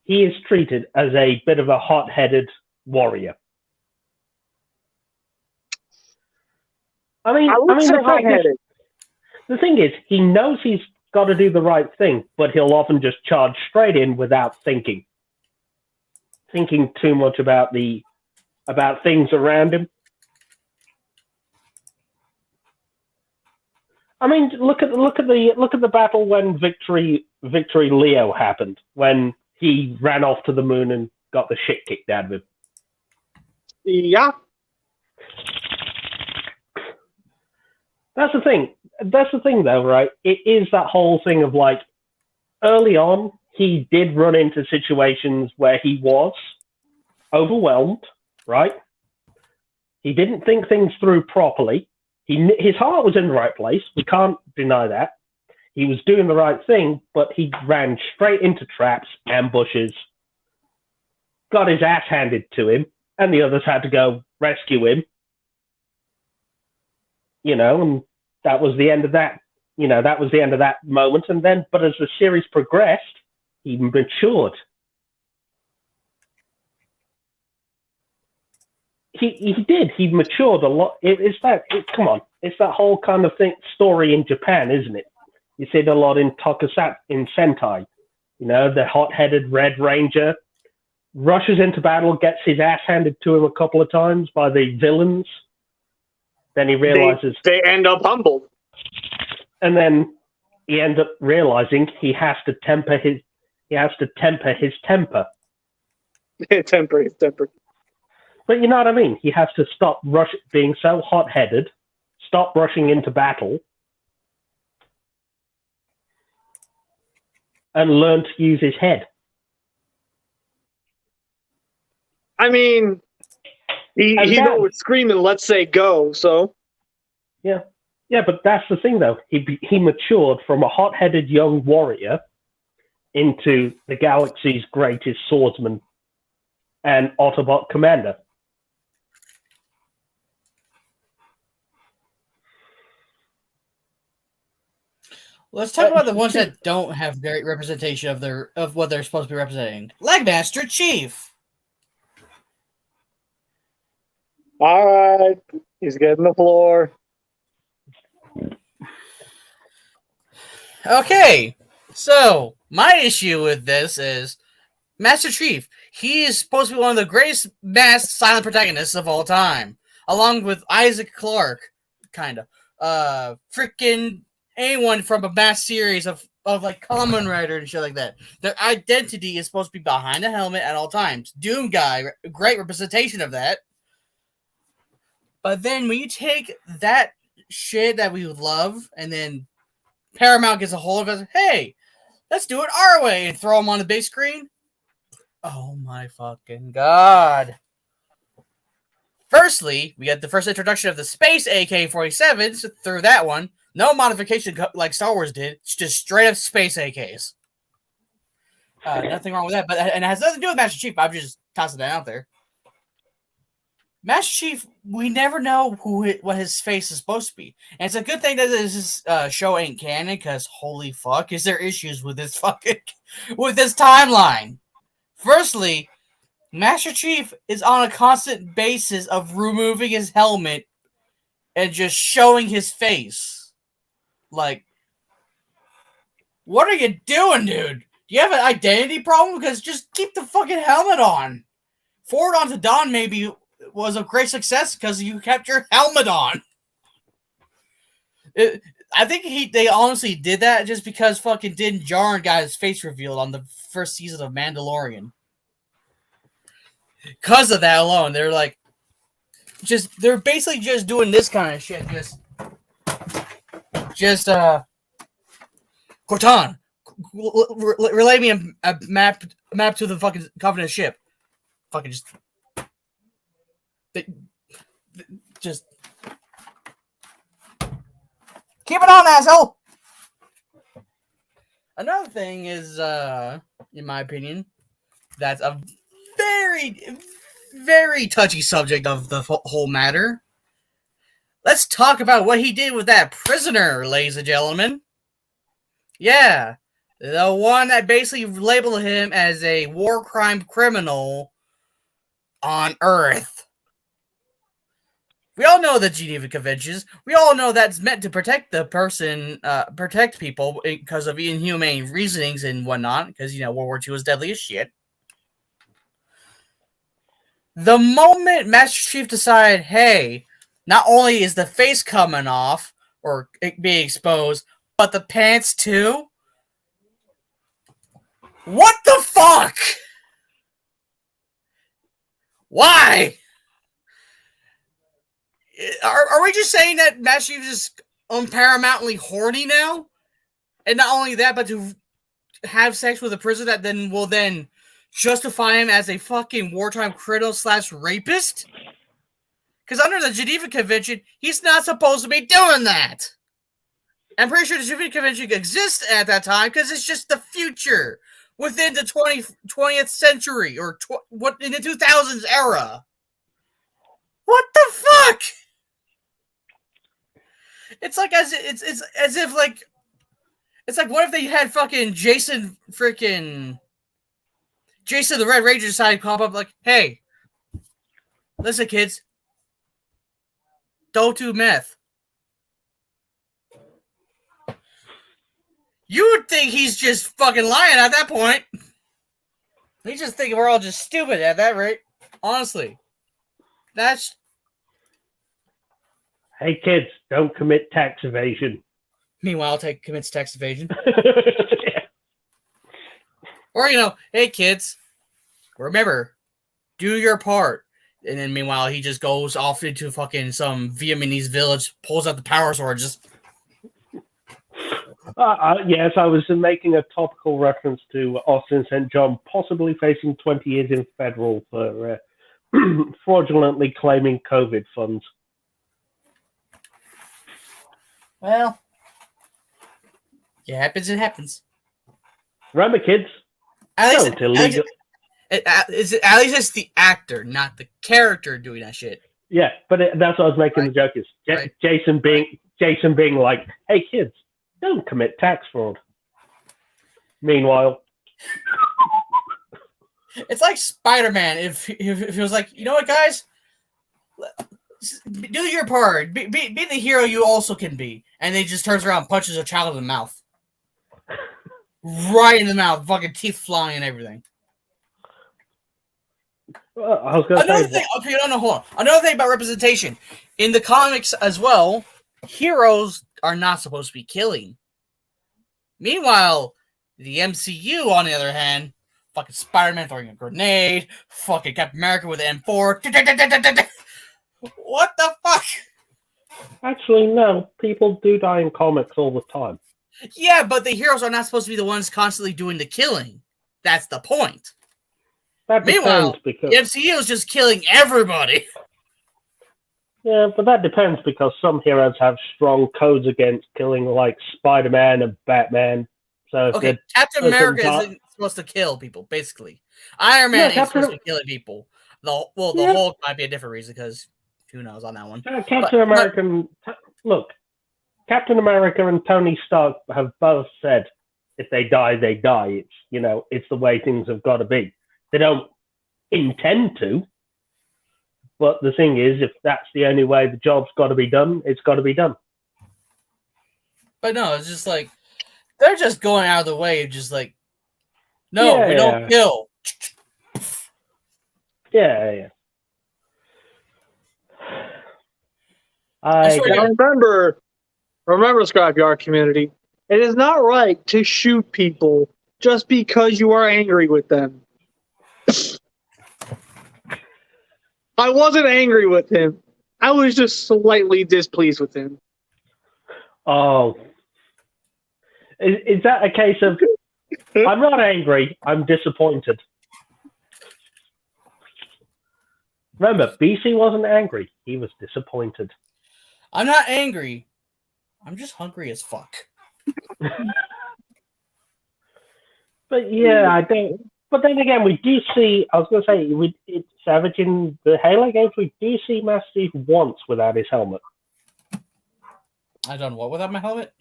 he is treated as a bit of a hot-headed warrior. I mean, the thing is, he knows he's got to do the right thing, but he'll often just charge straight in without thinking too much about things around him. I mean, look at the battle when Victory Leo happened, when he ran off to the moon and got the shit kicked out of him. Yeah. That's the thing, though, right? It is that whole thing of, like, early on, he did run into situations where he was overwhelmed, right? He didn't think things through properly. His heart was in the right place. We can't deny that. He was doing the right thing, but he ran straight into traps, ambushes, got his ass handed to him, and the others had to go rescue him. You know, and that was the end of that. You know, that was the end of that moment. And then, but as the series progressed, he matured. He did. He matured a lot. It's that whole kind of story in Japan, isn't it? You see it a lot in Tokusatsu, in Sentai. You know, the hot-headed Red Ranger rushes into battle, gets his ass handed to him a couple of times by the villains. Then he realizes they end up humbled, and then he ends up realizing he has to temper his temper. Temper his temper. But you know what I mean? He has to stop being so hot-headed, stop rushing into battle, and learn to use his head. I mean, he was screaming, "Let's say go!" So, yeah, but that's the thing, though. He matured from a hot-headed young warrior into the galaxy's greatest swordsman. and Autobot Commander. Let's talk about the ones that don't have great representation of what they're supposed to be representing. Legmaster Chief. All right, he's getting the floor. Okay, so my issue with this is Master Chief. He is supposed to be one of the greatest masked silent protagonists of all time, along with Isaac Clarke, kind of. Freaking anyone from a masked series of like Kamen Rider and shit like that. Their identity is supposed to be behind a helmet at all times. Doom Guy, great representation of that. But then when you take that shit that we love, and then Paramount gets a hold of it, hey, let's do it our way, and throw them on the big screen. Oh my fucking god. Firstly, we get the first introduction of the Space AK-47s through that one. No modification like Star Wars did. It's just straight up Space AKs. Nothing wrong with that, and it has nothing to do with Master Chief. I'm just tossing that out there. Master Chief, we never know what his face is supposed to be. And it's a good thing that this show ain't canon, because holy fuck, is there issues with this with this timeline. Firstly, Master Chief is on a constant basis of removing his helmet and just showing his face. Like, what are you doing, dude? Do you have an identity problem? Because just keep the fucking helmet on. Forward Onto Dawn maybe was a great success because you kept your helmet on. I think they honestly did that just because fucking Din Djarin got his face revealed on the first season of Mandalorian. Because of that alone, they're like, they're basically just doing this kind of shit. Cortan, relay me a map to the fucking Covenant ship. Fucking just keep it on, asshole. Another thing is, in my opinion, that's a very, very touchy subject of the whole matter. Let's talk about what he did with that prisoner, ladies and gentlemen. Yeah, the one that basically labeled him as a war crime criminal on Earth. We all know the Geneva Conventions. We all know that's meant to protect the person, protect people because of inhumane reasonings and whatnot, because, World War II was deadly as shit. The moment Master Chief decided, hey, not only is the face coming off or it being exposed, but the pants too? What the fuck? Why? Are we just saying that Master Chief is unparamountly horny now? And not only that, but to have sex with a prisoner that will justify him as a fucking wartime criminal / rapist? Because under the Geneva Convention, he's not supposed to be doing that. I'm pretty sure the Geneva Convention exists at that time because it's just the future within the 20th century or in the 2000s era. What the fuck? It's like it's as if like it's like what if they had fucking Jason the Red Ranger decide to pop up like, hey, listen kids, don't do meth. You would think he's just fucking lying at that point. He just think we're all just stupid at that rate. Honestly. That's... Hey kids, don't commit tax evasion. Meanwhile, commits tax evasion. Yeah. Or, hey kids, remember, do your part. And then meanwhile, he just goes off into fucking some Vietnamese village, pulls out the power sword, just... Yes, I was making a topical reference to Austin St. John possibly facing 20 years in federal for fraudulently claiming COVID funds. Well, it happens. Remember, kids, don't illegal. At least it's the actor, not the character doing that shit. Yeah, but that's what I was making the joke is. Right. Jason being like, "Hey kids, don't commit tax fraud." Meanwhile, it's like Spider-Man. If he was like, you know what, guys, do your part, be the hero you also can be, and they just turns around and punches a child in the mouth, right in the mouth, fucking teeth flying and everything. I was going to say. Thing, okay, no, hold on. Another thing about representation in the comics as well, heroes are not supposed to be killing. Meanwhile, the MCU, on the other hand, fucking Spider-Man throwing a grenade, fucking Captain America with an M4. What the fuck? Actually, no. People do die in comics all the time. Yeah, but the heroes are not supposed to be the ones constantly doing the killing. That's the point. That Meanwhile, because the MCU is just killing everybody. Yeah, but that depends because some heroes have strong codes against killing, like Spider-Man and Batman. So okay, Captain America isn't supposed to kill people, basically. Iron Man ain't supposed to be killing people. The Hulk might be a different reason because who knows on that one. Captain America and Tony Stark have both said if they die, they die. It's the way things have got to be. They don't intend to, but the thing is, if that's the only way the job's got to be done, it's got to be done. But no, it's just like they're just going out of the way, just like, no, we don't kill. Yeah. Remember, Scrapyard community, it is not right to shoot people just because you are angry with them. I wasn't angry with him. I was just slightly displeased with him. Oh. Is that a case of, I'm not angry, I'm disappointed? Remember, BC wasn't angry. He was disappointed. I'm not angry. I'm just hungry as fuck. But yeah, I don't. But then again, we do see. I was going to say, it's Savage in the Halo games. We do see Master Chief once without his helmet. I done what without my helmet?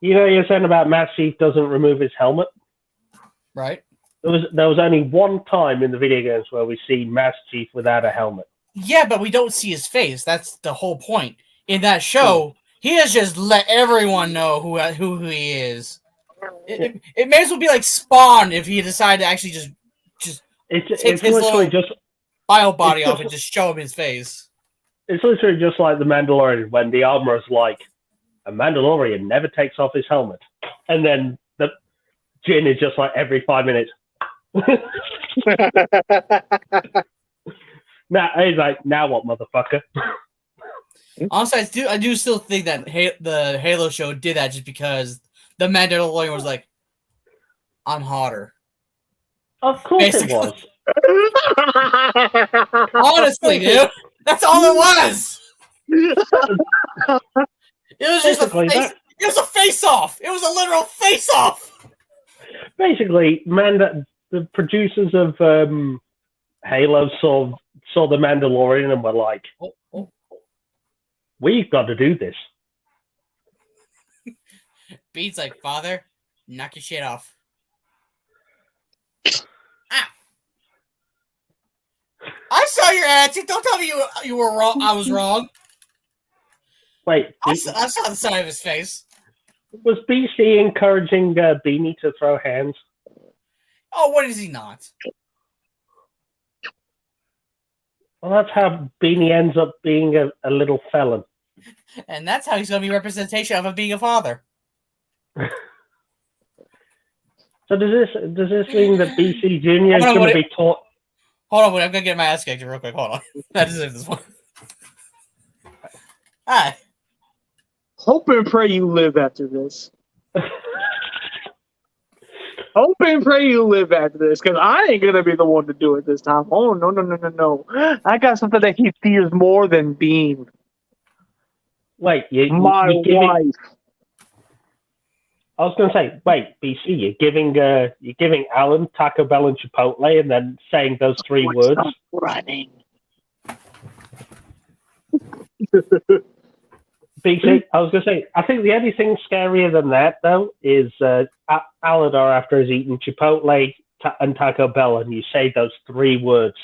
You're saying about Master Chief doesn't remove his helmet, right? There was only one time in the video games where we see Master Chief without a helmet. Yeah, but we don't see his face. That's the whole point. In that show, he has just let everyone know who he is. It may as well be like Spawn if he decided to actually just take his little bio body off and just show him his face. It's literally just like the Mandalorian when the armorer's like, a Mandalorian never takes off his helmet. And then the Jin is just like every 5 minutes. Now he's like, now what, motherfucker? Honestly, I do still think that the Halo show did that just because the Mandalorian was like, I'm hotter. Of course basically. It was. Honestly, dude. That's all it was. It was just it was a face-off. It was a literal face-off. Basically, the producers of Halo saw the Mandalorian and were like, we've got to do this. Bede's like, Father, knock your shit off. I saw your attitude. Don't tell me you were wrong. I was wrong. Wait, I saw the side of his face. Was BC encouraging Beanie to throw hands? Oh, what is he not? Well, that's how Beanie ends up being a little felon. And that's how he's going to be representation of him being a father. So does this mean that BC Jr. is going to be taught? Hold on, wait, I'm going to get my ass kicked real quick. Hold on. I deserve this one. Hi. Hope and pray you live after this. Hope and pray you live after this, because I ain't going to be the one to do it this time. Oh, no. I got something that he fears more than Bean. Wait, my wife. I was going to say, wait, BC, you're giving Alan Taco Bell and Chipotle, and then saying those three words. Stop running. BC, I was going to say, I think the only thing scarier than that, though, is Aladar after he's eaten Chipotle and Taco Bell, and you say those three words.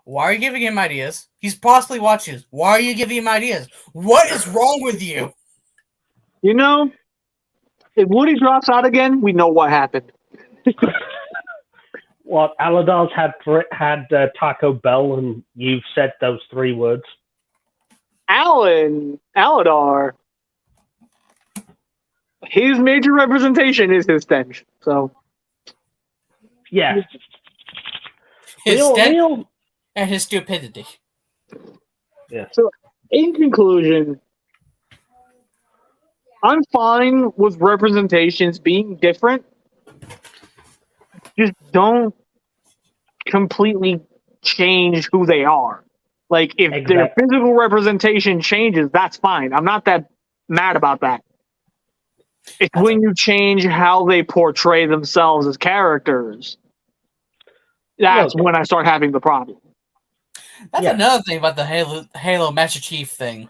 Why are you giving him ideas? He's possibly watching this. Why are you giving him ideas? What is wrong with you? You know, if Woody drops out again, we know what happened. What, Aladar's had Taco Bell, and you've said those three words? Aladar, his major representation is his stench. So, yeah. His stench and his stupidity. Yeah. So, in conclusion, I'm fine with representations being different. Just don't completely change who they are. Like, if their physical representation changes, that's fine. I'm not that mad about that. It's when you change how they portray themselves as characters, that's when I start having the problem. That's another thing about the Halo Master Chief thing.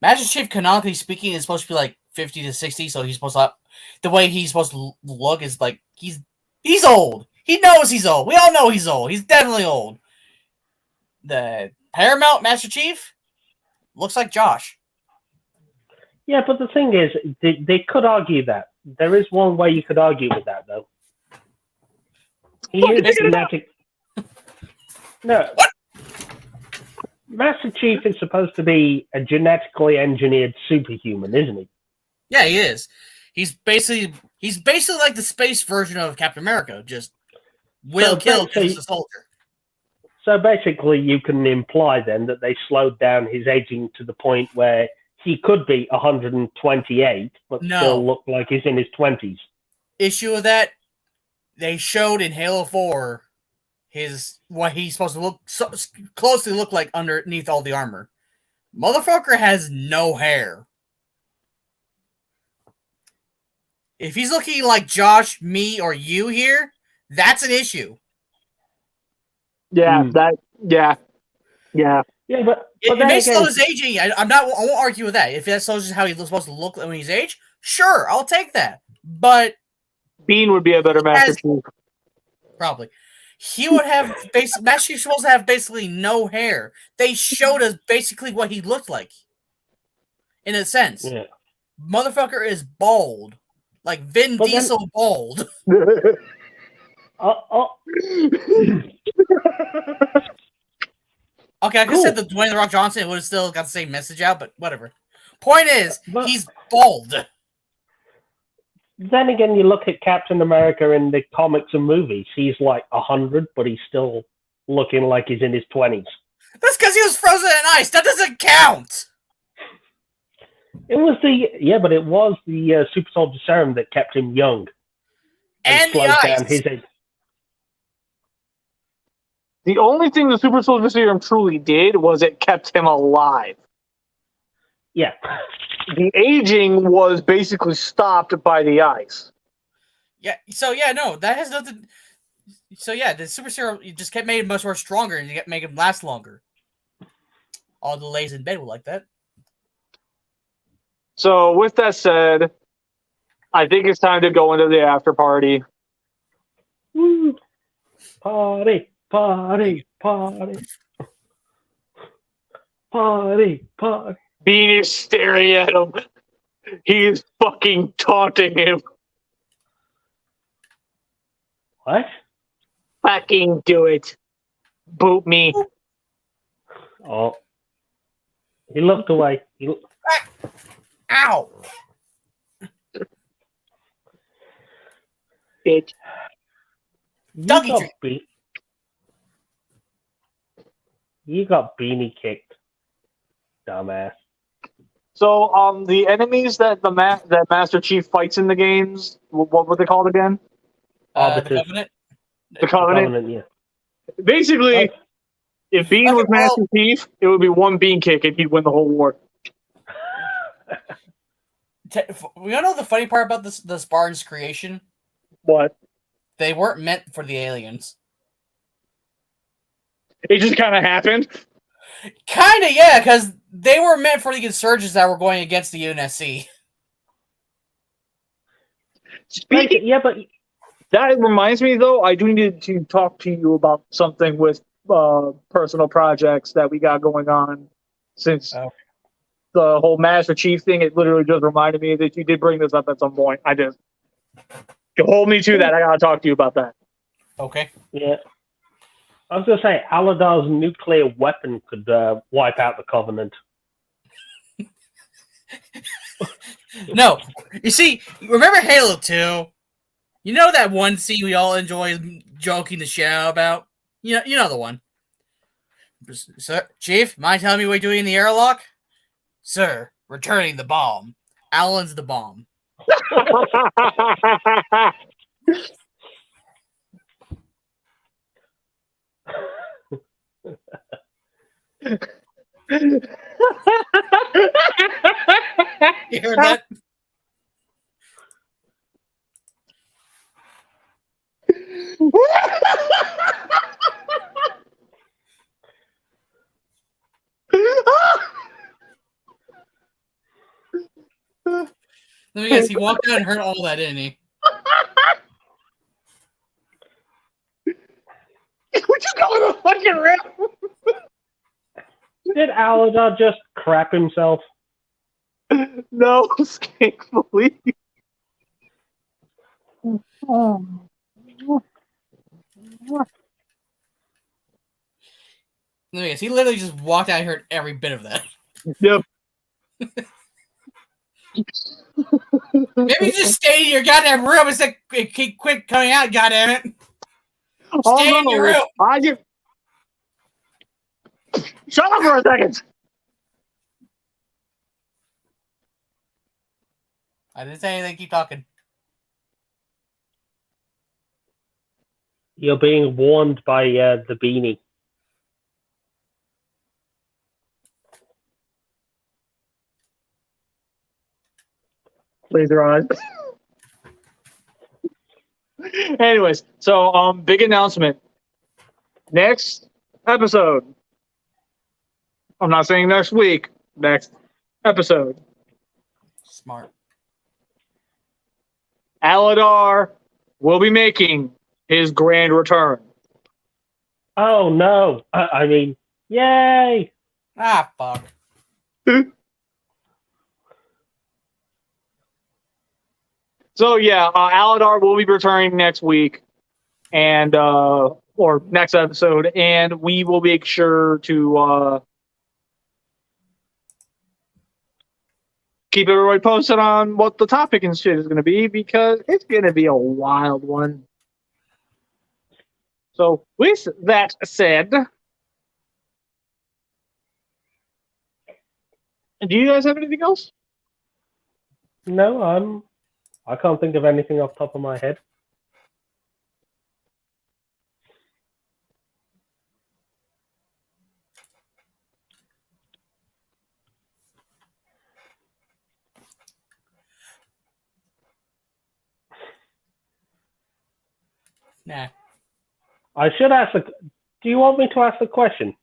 Master Chief, canonically speaking, is supposed to be like 50 to 60, so he's supposed to, the way he's supposed to look is like, he's old. He knows he's old. We all know he's old. He's definitely old. The Paramount Master Chief looks like Josh. Yeah, but the thing is, they could argue that. There is one way you could argue with that, though. He is genetic. No. What? Master Chief is supposed to be a genetically engineered superhuman, isn't he? Yeah, he is. He's basically like the space version of Captain America, just will kill because he's a soldier. So basically, you can imply then that they slowed down his aging to the point where he could be 128, but still look like he's in his 20s. Issue with that, they showed in Halo 4 what he's supposed to closely look like underneath all the armor. Motherfucker has no hair. If he's looking like Josh, me, or you here, that's an issue. Yeah, Yeah, but it may slow his aging. I won't argue with that. If that slows how he's supposed to look when he's aged, sure, I'll take that. But Bean would be a better Master Chief. Probably. He would have Master Chief's supposed to have basically no hair. They showed us basically what he looked like. In a sense. Yeah. Motherfucker is bald. Like Vin Diesel bald. Okay, I could have said the Dwayne The Rock Johnson, it would have still got the same message out, but whatever. Point is, he's bald. Then again, you look at Captain America in the comics and movies. He's like 100, but he's still looking like he's in his 20s. That's because he was frozen in ice. That doesn't count. It was the super soldier serum that kept him young and slowed down his age. The only thing the super soldier serum truly did was it kept him alive. Yeah. The aging was basically stopped by the ice. Yeah. So that has nothing. So the super serum just kept made him much more stronger and make him last longer. All the ladies in bed will like that. So with that said, I think it's time to go into the after party. Woo. Party. Party. Bean is staring at him. He is fucking taunting him. What? Fucking do it. Boot me. Oh. He looked away. Ow. Bitch. You got beanie kicked. Dumbass. So, the enemies that that Master Chief fights in the games, what were they called again? The Covenant. The Covenant. Yeah. Basically, if Bean was Master Chief, it would be one bean kick and he'd win the whole war. We all know the funny part about this barn's creation. What? They weren't meant for the aliens. It just kind of happened. Kind of, yeah, because they were meant for the insurgents that were going against the UNSC. Yeah, but that reminds me, though, I do need to talk to you about something with personal projects that we got going on since the whole Master Chief thing. It literally just reminded me that you did bring this up at some point. I just hold me to that. I gotta talk to you about that. Okay. Yeah. I was going to say, Aladar's nuclear weapon could wipe out the Covenant. No. You see, remember Halo 2? You know that one scene we all enjoy joking the shit out about? You know the one. Sir, Chief, mind telling me what you're doing in the airlock? Sir, returning the bomb. Alan's the bomb. You heard that? Let me guess, he walked out and heard all that, didn't he? Would you go in a fucking rip? Did Aladar just crap himself? No, thankfully. Let me guess, he literally just walked out and heard every bit of that. Yep. Maybe just stay in your goddamn room and say, quit coming out, goddammit. Stay in your room. Shut up for a second. I didn't say anything. Keep talking. You're being warned by the beanie. Laser eyes. Anyways, so big announcement. Next episode. I'm not saying next week. Next episode. Smart. Aladar will be making his grand return. Oh no! I mean, yay! Ah, fuck. So yeah, Aladar will be returning next week, and or next episode, and we will make sure to keep everybody posted on what the topic and shit is going to be, because it's going to be a wild one. So with that said, do you guys have anything else? No, I can't think of anything off the top of my head. Nah. I should ask do you want me to ask the question?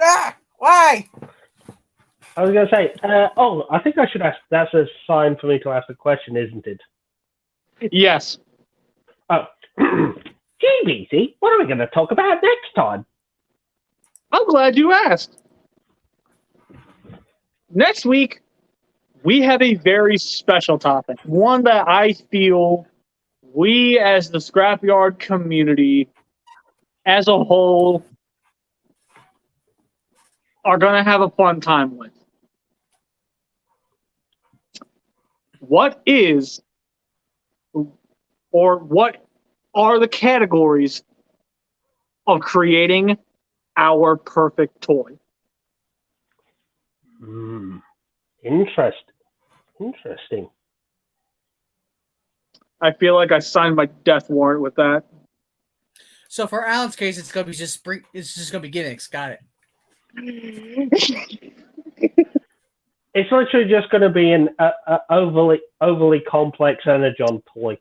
Ah! Why? I was going to say, I think I should ask. That's a sign for me to ask a question, isn't it? Yes. Oh, gee, BC, what are we going to talk about next time? I'm glad you asked. Next week, we have a very special topic. One that I feel we as the Scrapyard community as a whole are going to have a fun time with. What is, or what are the categories of creating our perfect toy? Interesting. I feel like I signed my death warrant with that. So for Alan's case, it's gonna be just it's just gonna be gimmicks. Got it. It's literally just going to be an overly complex Energon toy.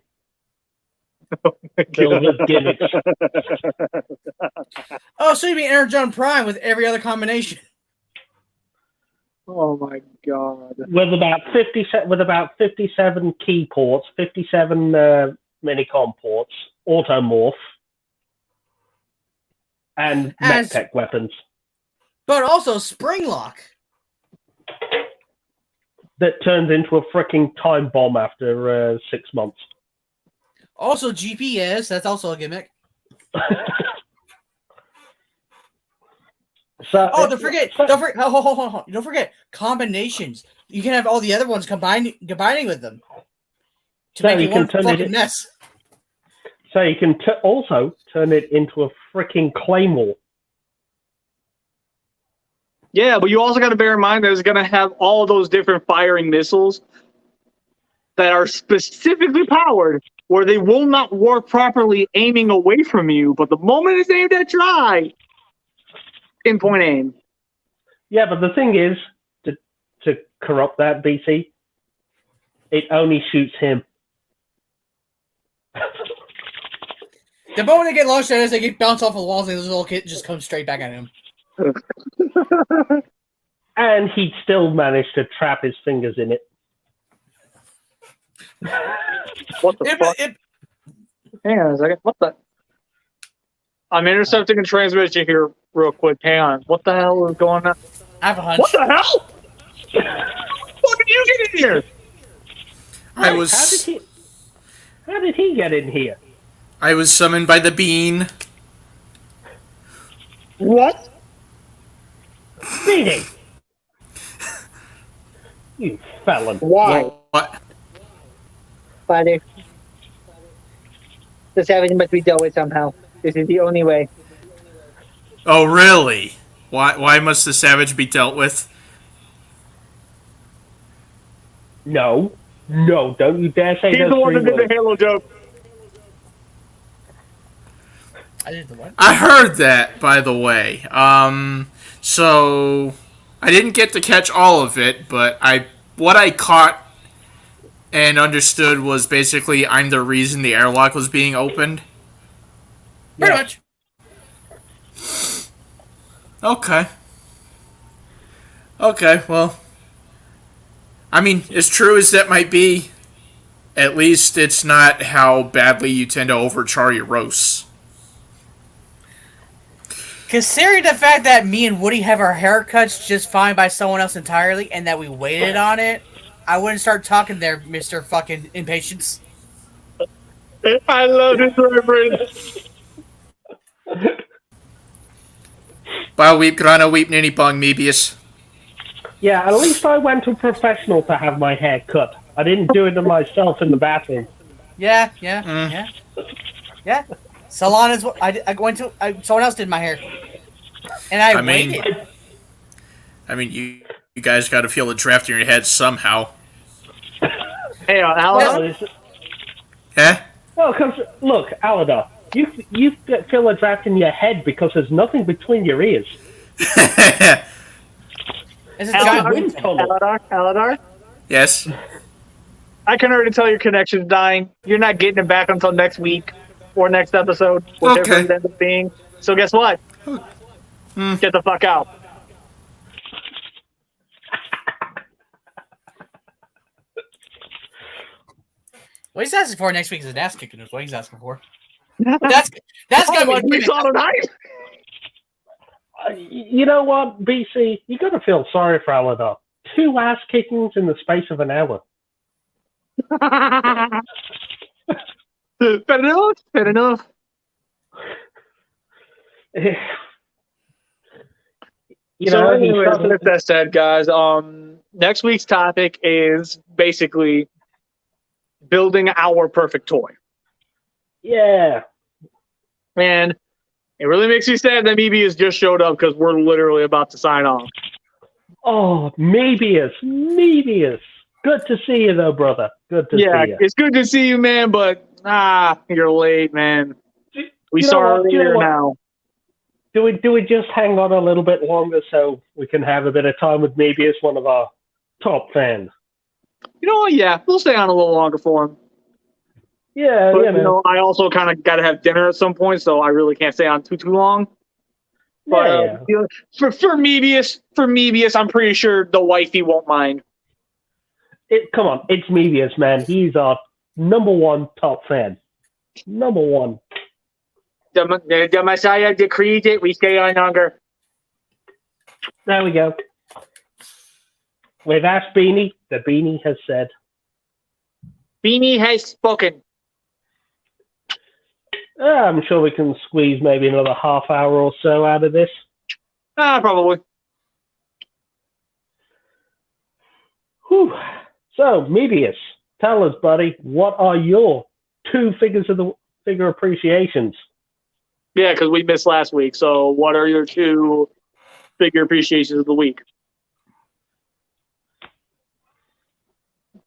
Filled with gimmicks. Oh, so you mean Energon Prime with every other combination? Oh my god! With about 57 key ports, 57 minicom ports, automorph, and mech-tech weapons. But also spring lock. That turns into a freaking time bomb after 6 months. Also GPS, that's also a gimmick. Don't forget, don't forget combinations. You can have all the other ones combining with them to make it one fucking mess. So you can also turn it into a freaking claymore. Yeah, but you also got to bear in mind that it's going to have all those different firing missiles that are specifically powered, where they will not work properly aiming away from you, but the moment it's aimed at your eye, pinpoint aim. Yeah, but the thing is, to corrupt that, BC, it only shoots him. The moment they get launched at us, they get bounced off of the walls, and this little kid just comes straight back at him. And he'd still manage to trap his fingers in it. What the fuck? Hang on a second. What the? I'm intercepting a transmission here real quick. Hang on. What the hell is going on? I have a hunch. What the hell? What did you get in here? How did he get in here? I was summoned by the bean. What? Beanie! You felon. Why? What? Father, the savage must be dealt with somehow. This is the only way. Oh, really? Why must the savage be dealt with? No, don't you dare say He's those the one that three did the words. Halo joke. I did the what? I heard that, by the way. So I didn't get to catch all of it, but what I caught and understood was basically I'm the reason the airlock was being opened. Pretty much. Okay, well, I mean, as true as that might be, at least it's not how badly you tend to overchar your roasts. Considering the fact that me and Woody have our haircuts just fine by someone else entirely, and that we waited on it, I wouldn't start talking there, Mr. Fucking Impatience. I love this reference. Bow weep, grana weep, ninny bong, Mebius. Yeah, at least I went to a professional to have my hair cut. I didn't do it to myself in the bathroom. Yeah. Salon is what I went to. Someone else did my hair, and I waited. I mean, you guys got to feel the draft in your head somehow. Hey, Alan. Eh? Well, because, look, Aladar, you feel a draft in your head because there's nothing between your ears. It's a giant wind tunnel. Aladar? Yes? I can already tell your connection's dying. You're not getting it back until next week or next episode, whichever it ends up being. So guess what? Get the fuck out. What he's asking for next week is an ass kicking. Is what he's asking for. That's gonna be weeks on tonight. You know what, BC? You got to feel sorry for Aladar. 2 ass kickings in the space of an hour. Fair enough. Anyways, with that said, guys, next week's topic is basically building our perfect toy. Yeah. And it really makes me sad that Mebius just showed up because we're literally about to sign off. Oh, Mebius. Good to see you, though, brother. Good to see you. It's good to see you, man, but you're late, man. We start earlier now. Do we just hang on a little bit longer so we can have a bit of time with Mebius, one of our top fans? You know what? Yeah, we'll stay on a little longer for him. Yeah, but, you know, I also kind of got to have dinner at some point, so I really can't stay on too long. But you know, for Mebius, I'm pretty sure the wifey won't mind. Come on, it's Mebius, man. He's our #1 top fan. #1. The Messiah decreed it. We stay on longer. There we go. We've asked Beanie. The Beanie has said. Beanie has spoken. I'm sure we can squeeze maybe another half hour or so out of this. Probably. Whew. So, Mebius, tell us, buddy, what are your 2 figure appreciations? Yeah, because we missed last week. So, what are your 2 figure appreciations of the week?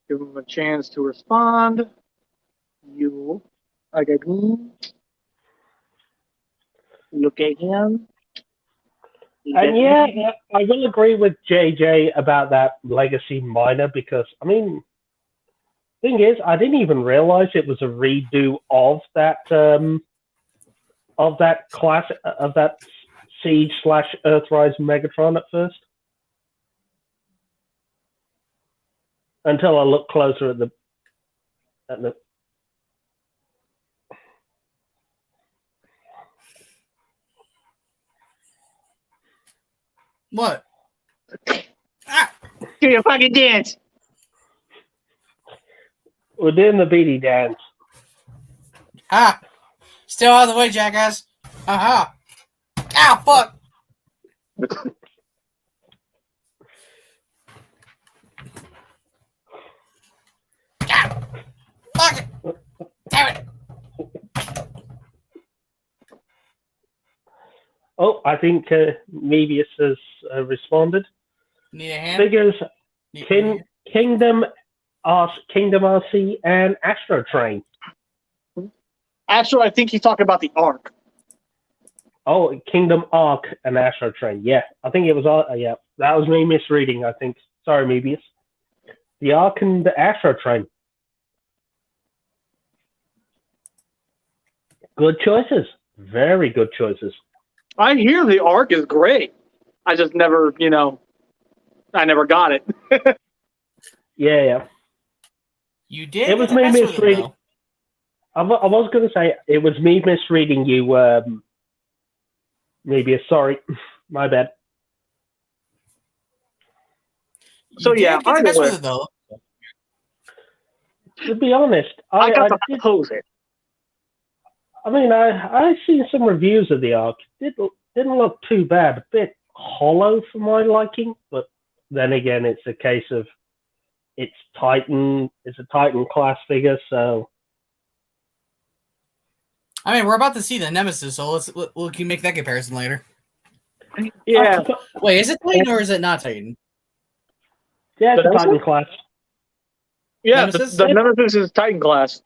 Give them a chance to respond. Look at him. And yeah, I will agree with JJ about that Legacy Minor because, I mean, thing is, I didn't even realize it was a redo of that class of that Siege/Earthrise Megatron at first. Until I looked closer at the What? Do your fucking dance. We're doing the beanie dance. Still out of the way, jackass. Ow, fuck. Fuck it. Damn it. Oh, I think Mebius has responded. Need a hand? Figures Kingdom RC and Astro Train. Astro, I think he's talking about the Ark. Oh, Kingdom Arc and Astro Train. Yeah, I think it was. Yeah, that was me misreading. I think. Sorry, Mebius. The Arc and the Astro Train. Good choices. Very good choices. I hear the Ark is great. I just never, I never got it. Yeah. You did? It was me misreading. I was going to say, it was me misreading you, Mebius. Sorry. My bad. So, yeah, I mess with it, though. To be honest, I got to pose it. I mean, I seen some reviews of the Ark. Didn't look too bad. A bit hollow for my liking, but then again, it's a case of it's a Titan class figure, so. I mean, we're about to see the Nemesis, so we can make that comparison later. Yeah. Wait, is it Titan or is it not Titan? Yeah, it's a Titan class. Yeah, Nemesis? the Nemesis is Titan class.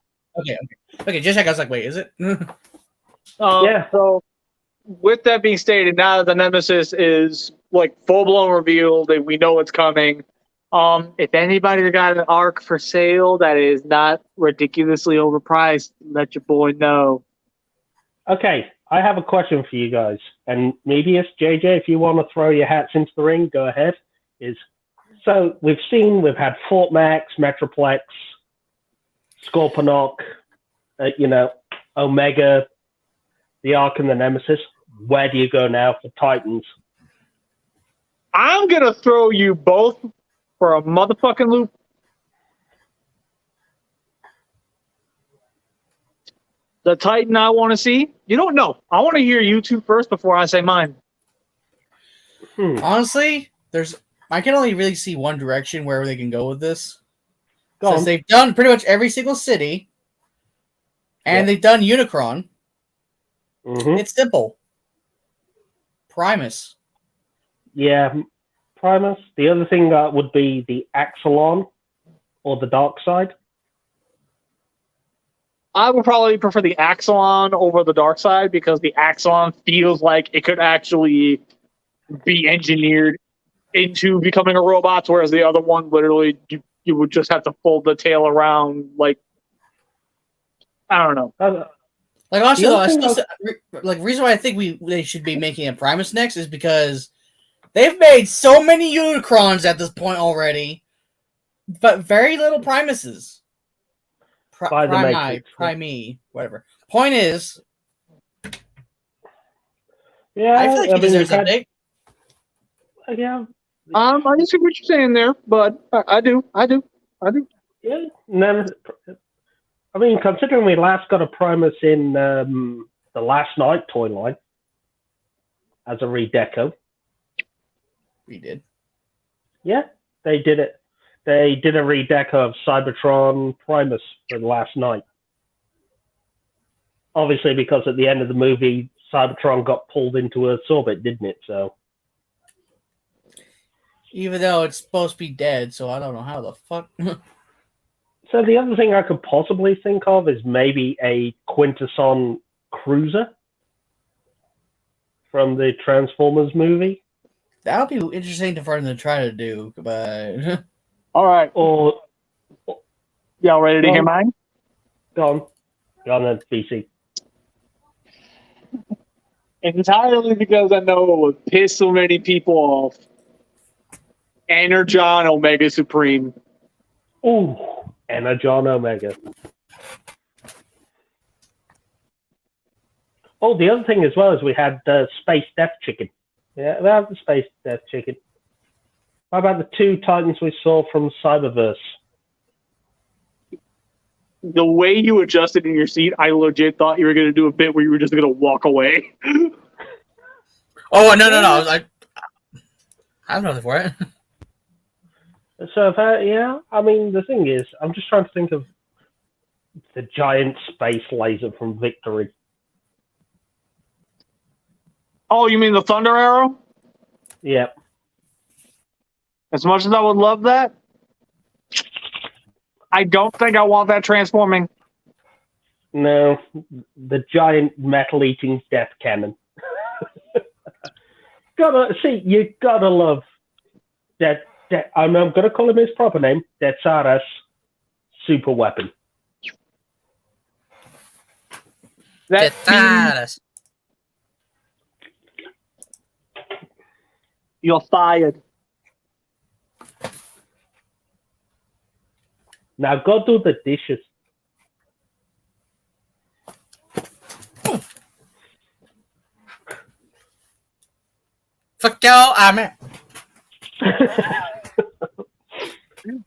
Okay, just check. I was like, wait, is it? Yeah. So, with that being stated, now that the Nemesis is like full blown revealed, that we know it's coming. If anybody's got an Ark for sale that is not ridiculously overpriced, let your boy know. Okay, I have a question for you guys, and Mebius, JJ, if you want to throw your hats into the ring, go ahead. So we've had Fort Max, Metroplex, Scorponok, Omega, the Ark and the Nemesis. Where do you go now for Titans? I'm going to throw you both for a motherfucking loop. The Titan I want to see. You don't know. I want to hear you two first before I say mine. Honestly, I can only really see one direction where they can go with this. Since they've done pretty much every single city, and they've done Unicron. It's simple. Primus. Yeah, Primus. The other thing would be the Axelon. or the dark side? I would probably prefer the Axelon over the dark side because the Axelon feels like it could actually be engineered into becoming a robot, whereas the other one, literally, you would just have to fold the tail around. Like, I don't know. Like, honestly, though, The like, reason why I think they should be making a Primus next is because they've made so many Unicrons at this point already, but very little Primuses. By the Matrix. Prime, whatever. Point is, Yeah, I feel like he deserves a big. Yeah. I just see what you're saying there, but I do. Yeah. And then, I mean, considering we last got a Primus in the Last Night toy line as a redeco. We did. Yeah, they did it. They did a redeco of Cybertron Primus for the Last Night. Obviously, because at the end of the movie, Cybertron got pulled into Earth's orbit, didn't it? So, even though it's supposed to be dead, so I don't know how the fuck. So the other thing I could possibly think of is maybe a Quintesson cruiser from the Transformers movie. That would be interesting for them to try to do, but All right. Or Y'all ready to hear mine? Go on then, BC. Entirely because I know it would piss so many people off. Energon Omega Supreme. Ooh, Energon Omega. Oh, the other thing as well is we had Space Death Chicken. Yeah, we have the Space Death Chicken. How about the two Titans we saw from Cyberverse? The way you adjusted in your seat, I legit thought you were going to do a bit where you were just going to walk away. Oh, no. I have nothing for it. So, yeah, I mean, the thing is, I'm just trying to think of the giant space laser from Victory. Oh, you mean the Thunder Arrow? Yep. As much as I would love that, I don't think I want that transforming. No, the giant metal-eating death cannon. You gotta love that. I'm gonna call him his proper name, Detsara's super weapon. You're fired. Now go do the dishes. Fuck y'all, I'm it.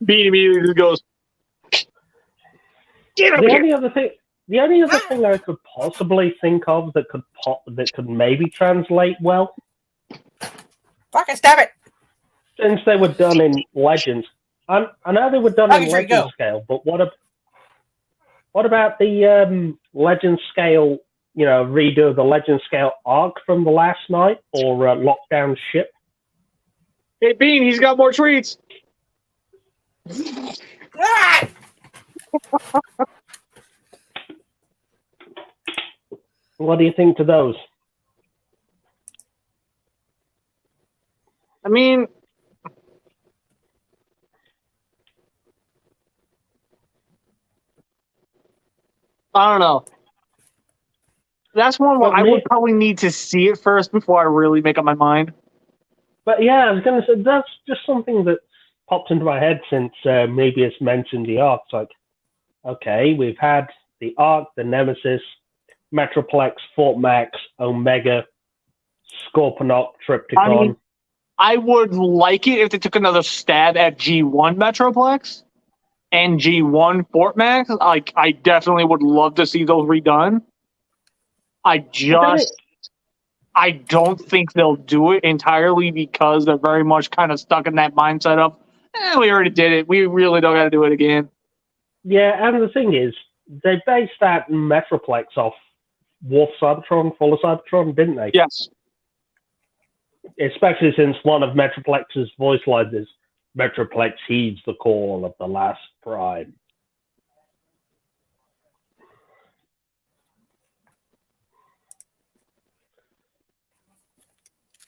Bean immediately just goes, get over The here. only other thing I could possibly think of that could maybe translate well, Fucking stab it. since they were done in Legends. I know they were done in Legends scale, but what about the Legends scale? You know, redo of the Legends scale arc from the Last Night or Lockdown Ship. Hey, Bean, he's got more treats. Ah! What do you think to those? I mean, I don't know. That's one where I would probably need to see it first before I really make up my mind. But yeah, I was going to say, that's just something that popped into my head since Moebius mentioned the arc. It's like, okay, we've had the arc, the Nemesis, Metroplex, Fort Max, Omega, Scorponok, Triptychon. I mean, I would like it if they took another stab at G1 Metroplex and G1 Fort Max. Like, I definitely would love to see those redone. I don't think they'll do it entirely because they're very much kind of stuck in that mindset of, we already did it. We really don't got to do it again. Yeah, and the thing is, they based that Metroplex off Wolf Cybertron, Full of Cybertron, didn't they? Yes. Especially since one of Metroplex's voice lines is, Metroplex heeds the call of the last prime.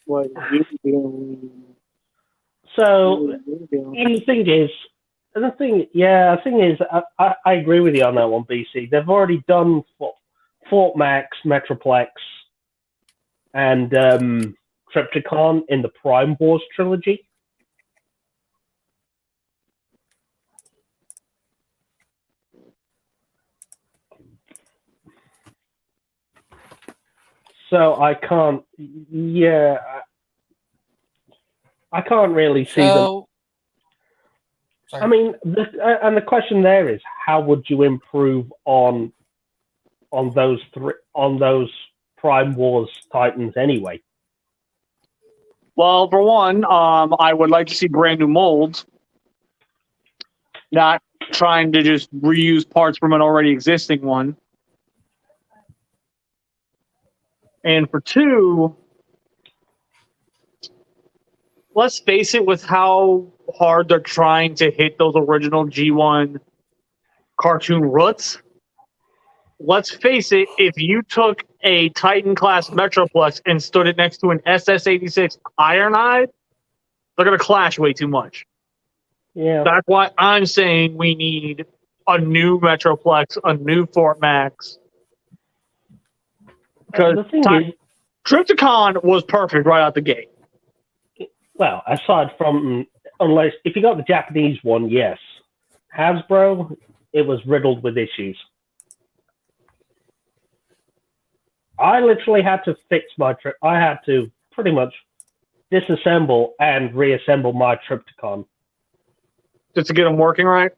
What you doing? So, and the thing is, I agree with you on that one, BC. They've already done Fort Max, Metroplex, and Triptychon in the Prime Wars trilogy. So I can't really see them. Sorry. I mean, the question there is, how would you improve on those Prime Wars Titans anyway? Well, for one, I would like to see brand new molds, not trying to just reuse parts from an already existing one. And for two, let's face it, with how hard they're trying to hit those original G1 cartoon roots, let's face it, if you took a Titan class Metroplex and stood it next to an SS-86 Ironhide, they're going to clash way too much. Yeah. That's why I'm saying we need a new Metroplex, a new Fort Max. Because Triptychon was perfect right out the gate. Well, aside from, unless if you got the Japanese one, yes. Hasbro, it was riddled with issues. I literally had to fix my I had to pretty much disassemble and reassemble my Triptychon. Just to get them working right?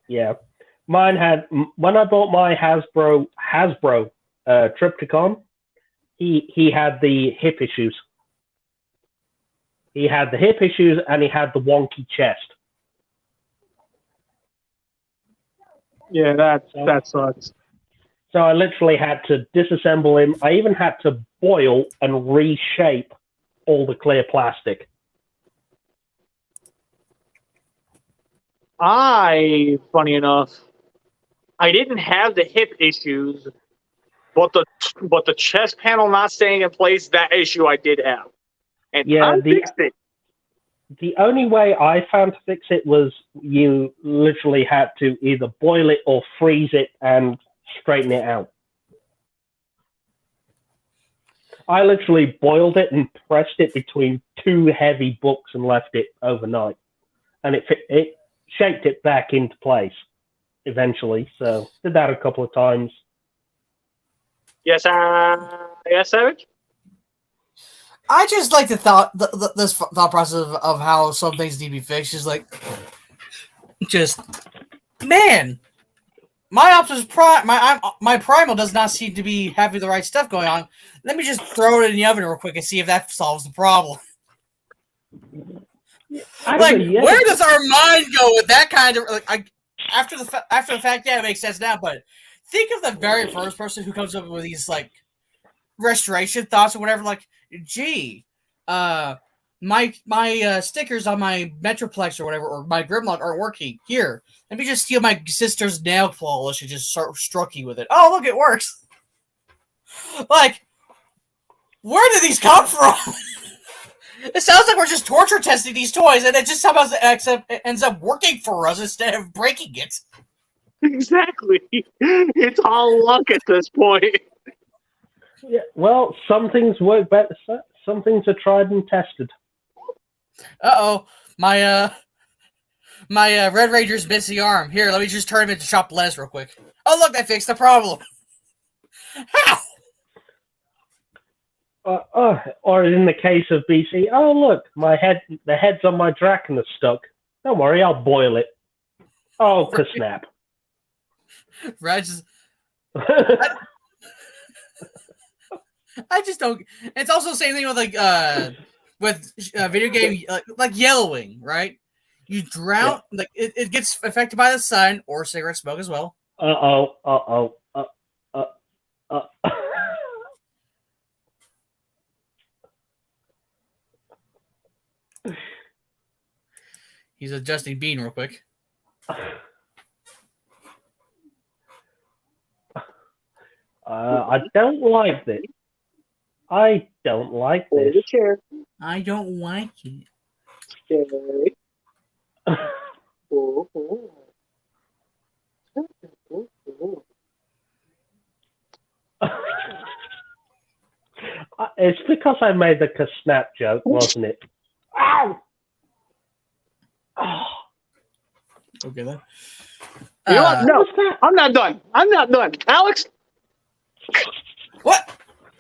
Yeah. Mine had, when I bought my Hasbro Triptychon, he had the hip issues. He had the hip issues and he had the wonky chest. Yeah, that sucks. So I literally had to disassemble him. I even had to boil and reshape all the clear plastic. Funny enough, I didn't have the hip issues, but the chest panel not staying in place, that issue I did have. And yeah, I fixed it. The only way I found to fix it was you literally had to either boil it or freeze it and straighten it out. I literally boiled it and pressed it between two heavy books and left it overnight. And it shaped it back into place eventually. So did that a couple of times. Yes, Savage? I just like this thought process of how some things need to be fixed. Just like, man, my Optimus Prime, my Primal does not seem to be having the right stuff going on. Let me just throw it in the oven real quick and see if that solves the problem. Actually, yeah. Where does our mind go with that kind of after the fact? Yeah, it makes sense now. But think of the very first person who comes up with these like restoration thoughts or whatever. Like, gee, my stickers on my Metroplex or whatever, or my Grimlock aren't working. Here, let me just steal my sister's nail polish and just start strucky with it. Oh, look, it works. Like, where did these come from? It sounds like we're just torture testing these toys, and it just somehow ends up working for us instead of breaking it. Exactly. It's all luck at this point. Yeah, well, some things work better. Some things are tried and tested. Uh-oh. My Red Ranger's missing arm. Here, let me just turn him into chopped lettuce real quick. Oh, look, I fixed the problem. How? Or in the case of BC, oh look, the head's on my Draken is stuck. Don't worry, I'll boil it. Oh, snap! Right? I just don't. It's also the same thing with video game like yellowing, right? You drown, like it gets affected by the sun or cigarette smoke as well. He's adjusting Bean real quick. I don't like this. I don't like Hold this. the chair. I don't like it. Okay. Oh, oh. Oh, oh. It's because I made the snap joke, wasn't it? Ow! Oh. Okay then. You know what? No, I'm not done. I'm not done. Alex? What?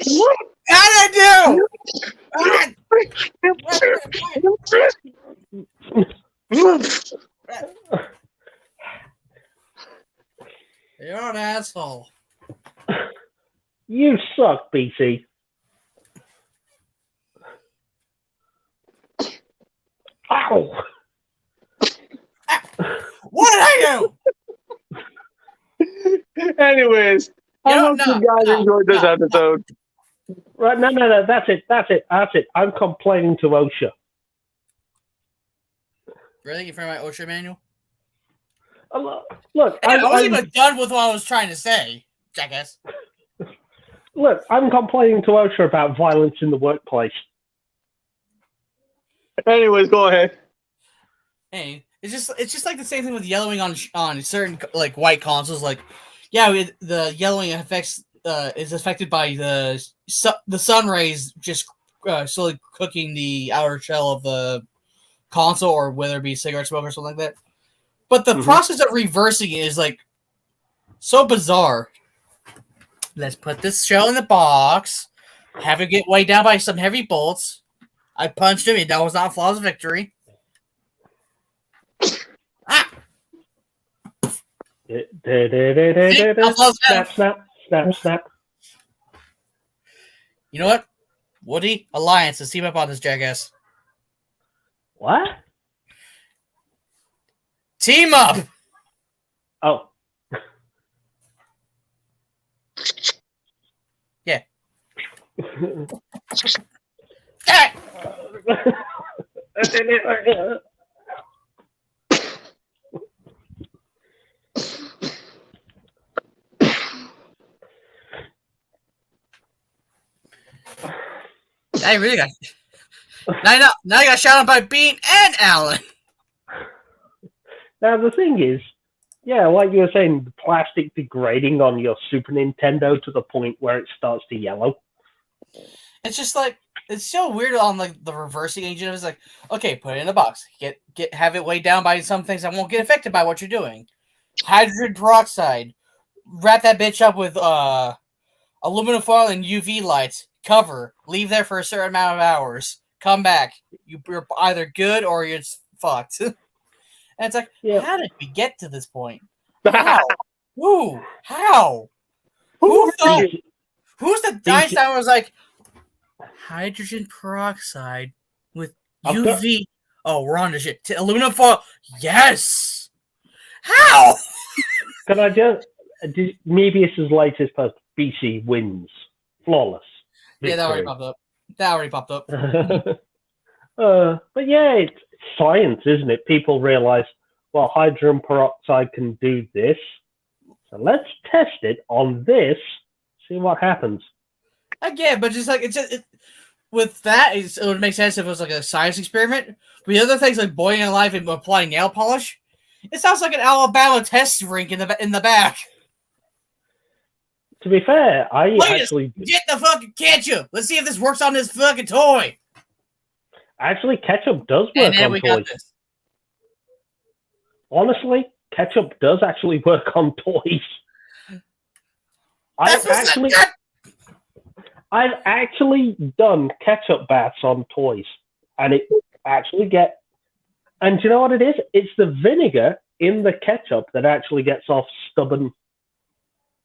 What? How did I do? You're an asshole. You suck, BC. Ow! What did I do? Anyways, I You hope know, you guys enjoyed this episode. Right, no, that's it. I'm complaining to OSHA. Really? In front of my OSHA manual? Look, I wasn't even done with what I was trying to say, jackass. Look, I'm complaining to OSHA about violence in the workplace. Anyways, go ahead. Hey, it's just like the same thing with yellowing on certain like white consoles. Like, yeah, the yellowing affects is affected by the sun rays just slowly cooking the outer shell of the console, or whether it be cigarette smoke or something like that. But the process of reversing it is like so bizarre. Let's put this shell in the box, have it get weighed down by some heavy bolts. I punched him, and that was not a flawless victory. Ah! Snap. You know what? Woody, Alliance, let's team up on this jackass. What? Team up! Oh. Yeah. Hey! I really got. Now I got shot by Bean and Alan. Now the thing is, yeah, like you were saying, the plastic degrading on your Super Nintendo to the point where it starts to yellow. It's just like it's so weird on like the reversing agent. It's like, okay, put it in a box, have it weighed down by some things that won't get affected by what you're doing. Hydrogen peroxide, wrap that bitch up with aluminum foil and UV lights. Cover, leave there for a certain amount of hours. Come back. You're either good or you're fucked. And it's like, how did we get to this point? How? Who? How? Who thought? Who's the Einstein was like hydrogen peroxide with UV? Oh, we're on to shit. Aluminum foil. Yes. How? Can I just Mebius's latest post? BC wins, flawless. Victory. Yeah, that already popped up. But yeah, it's science, isn't it? People realize, well, hydrogen peroxide can do this, so let's test it on this, see what happens. Again, but just like with that, it would make sense if it was like a science experiment. But the other things like boiling alive and applying nail polish, it sounds like an Alabama test rink in the back. To be fair, I actually get the fucking ketchup. Let's see if this works on this fucking toy. Actually, ketchup does work on toys. Honestly, ketchup does actually work on toys. I've actually done ketchup baths on toys, and it actually and do you know what it is? It's the vinegar in the ketchup that actually gets off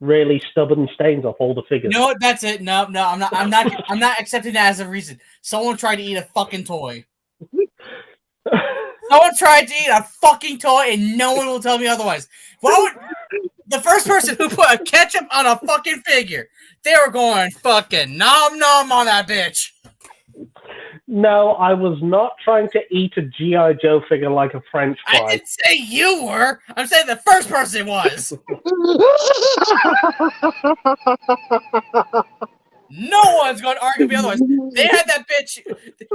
really stubborn stains off all the figures. You know what? That's it. No, I'm not accepting that as a reason. Someone tried to eat a fucking toy. Someone tried to eat a fucking toy, and no one will tell me otherwise. Why would the first person who put a ketchup on a fucking figure? They were going fucking nom nom on that bitch. No, I was not trying to eat a G.I. Joe figure like a French I fry. didn't say you were. I'm saying the first person was. No one's going to argue me otherwise. They had that bitch.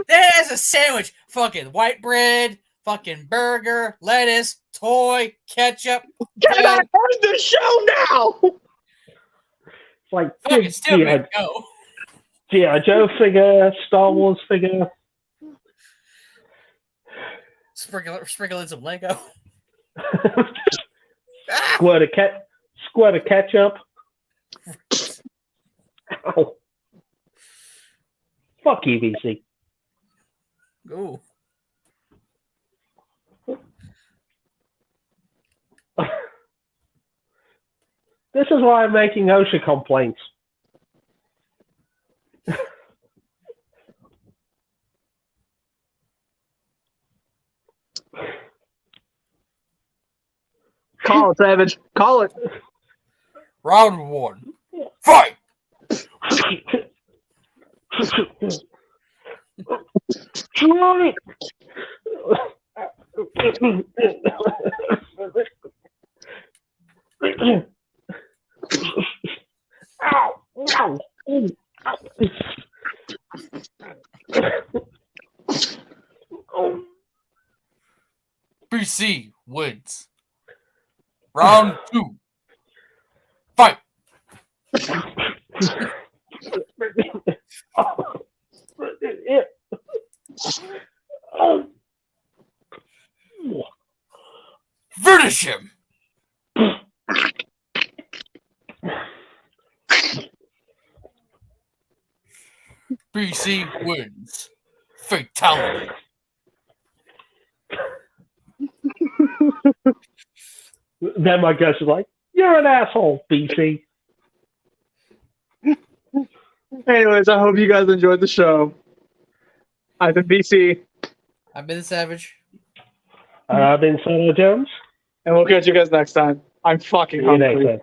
They had as a sandwich. Fucking white bread, fucking burger, lettuce, toy, ketchup. Can I end the show now? It's like Fucking stupid. Go. G.I. Joe figure, Star Wars figure. Sprinkle in some Lego. Squirt of ketchup. Ow. Fuck you, VC. Ooh. This is why I'm making OSHA complaints. Call it, Savage. Call it. Round one. Fight! Ow! Ow! BC wins. Round two. Fight! Finish him! BC wins. Fatality. Then my guest is like, "You're an asshole, BC." Anyways, I hope you guys enjoyed the show. I've been BC. I've been Savage. I've been Sono Jones. And we'll catch you guys next time. I'm fucking See you next hungry. time.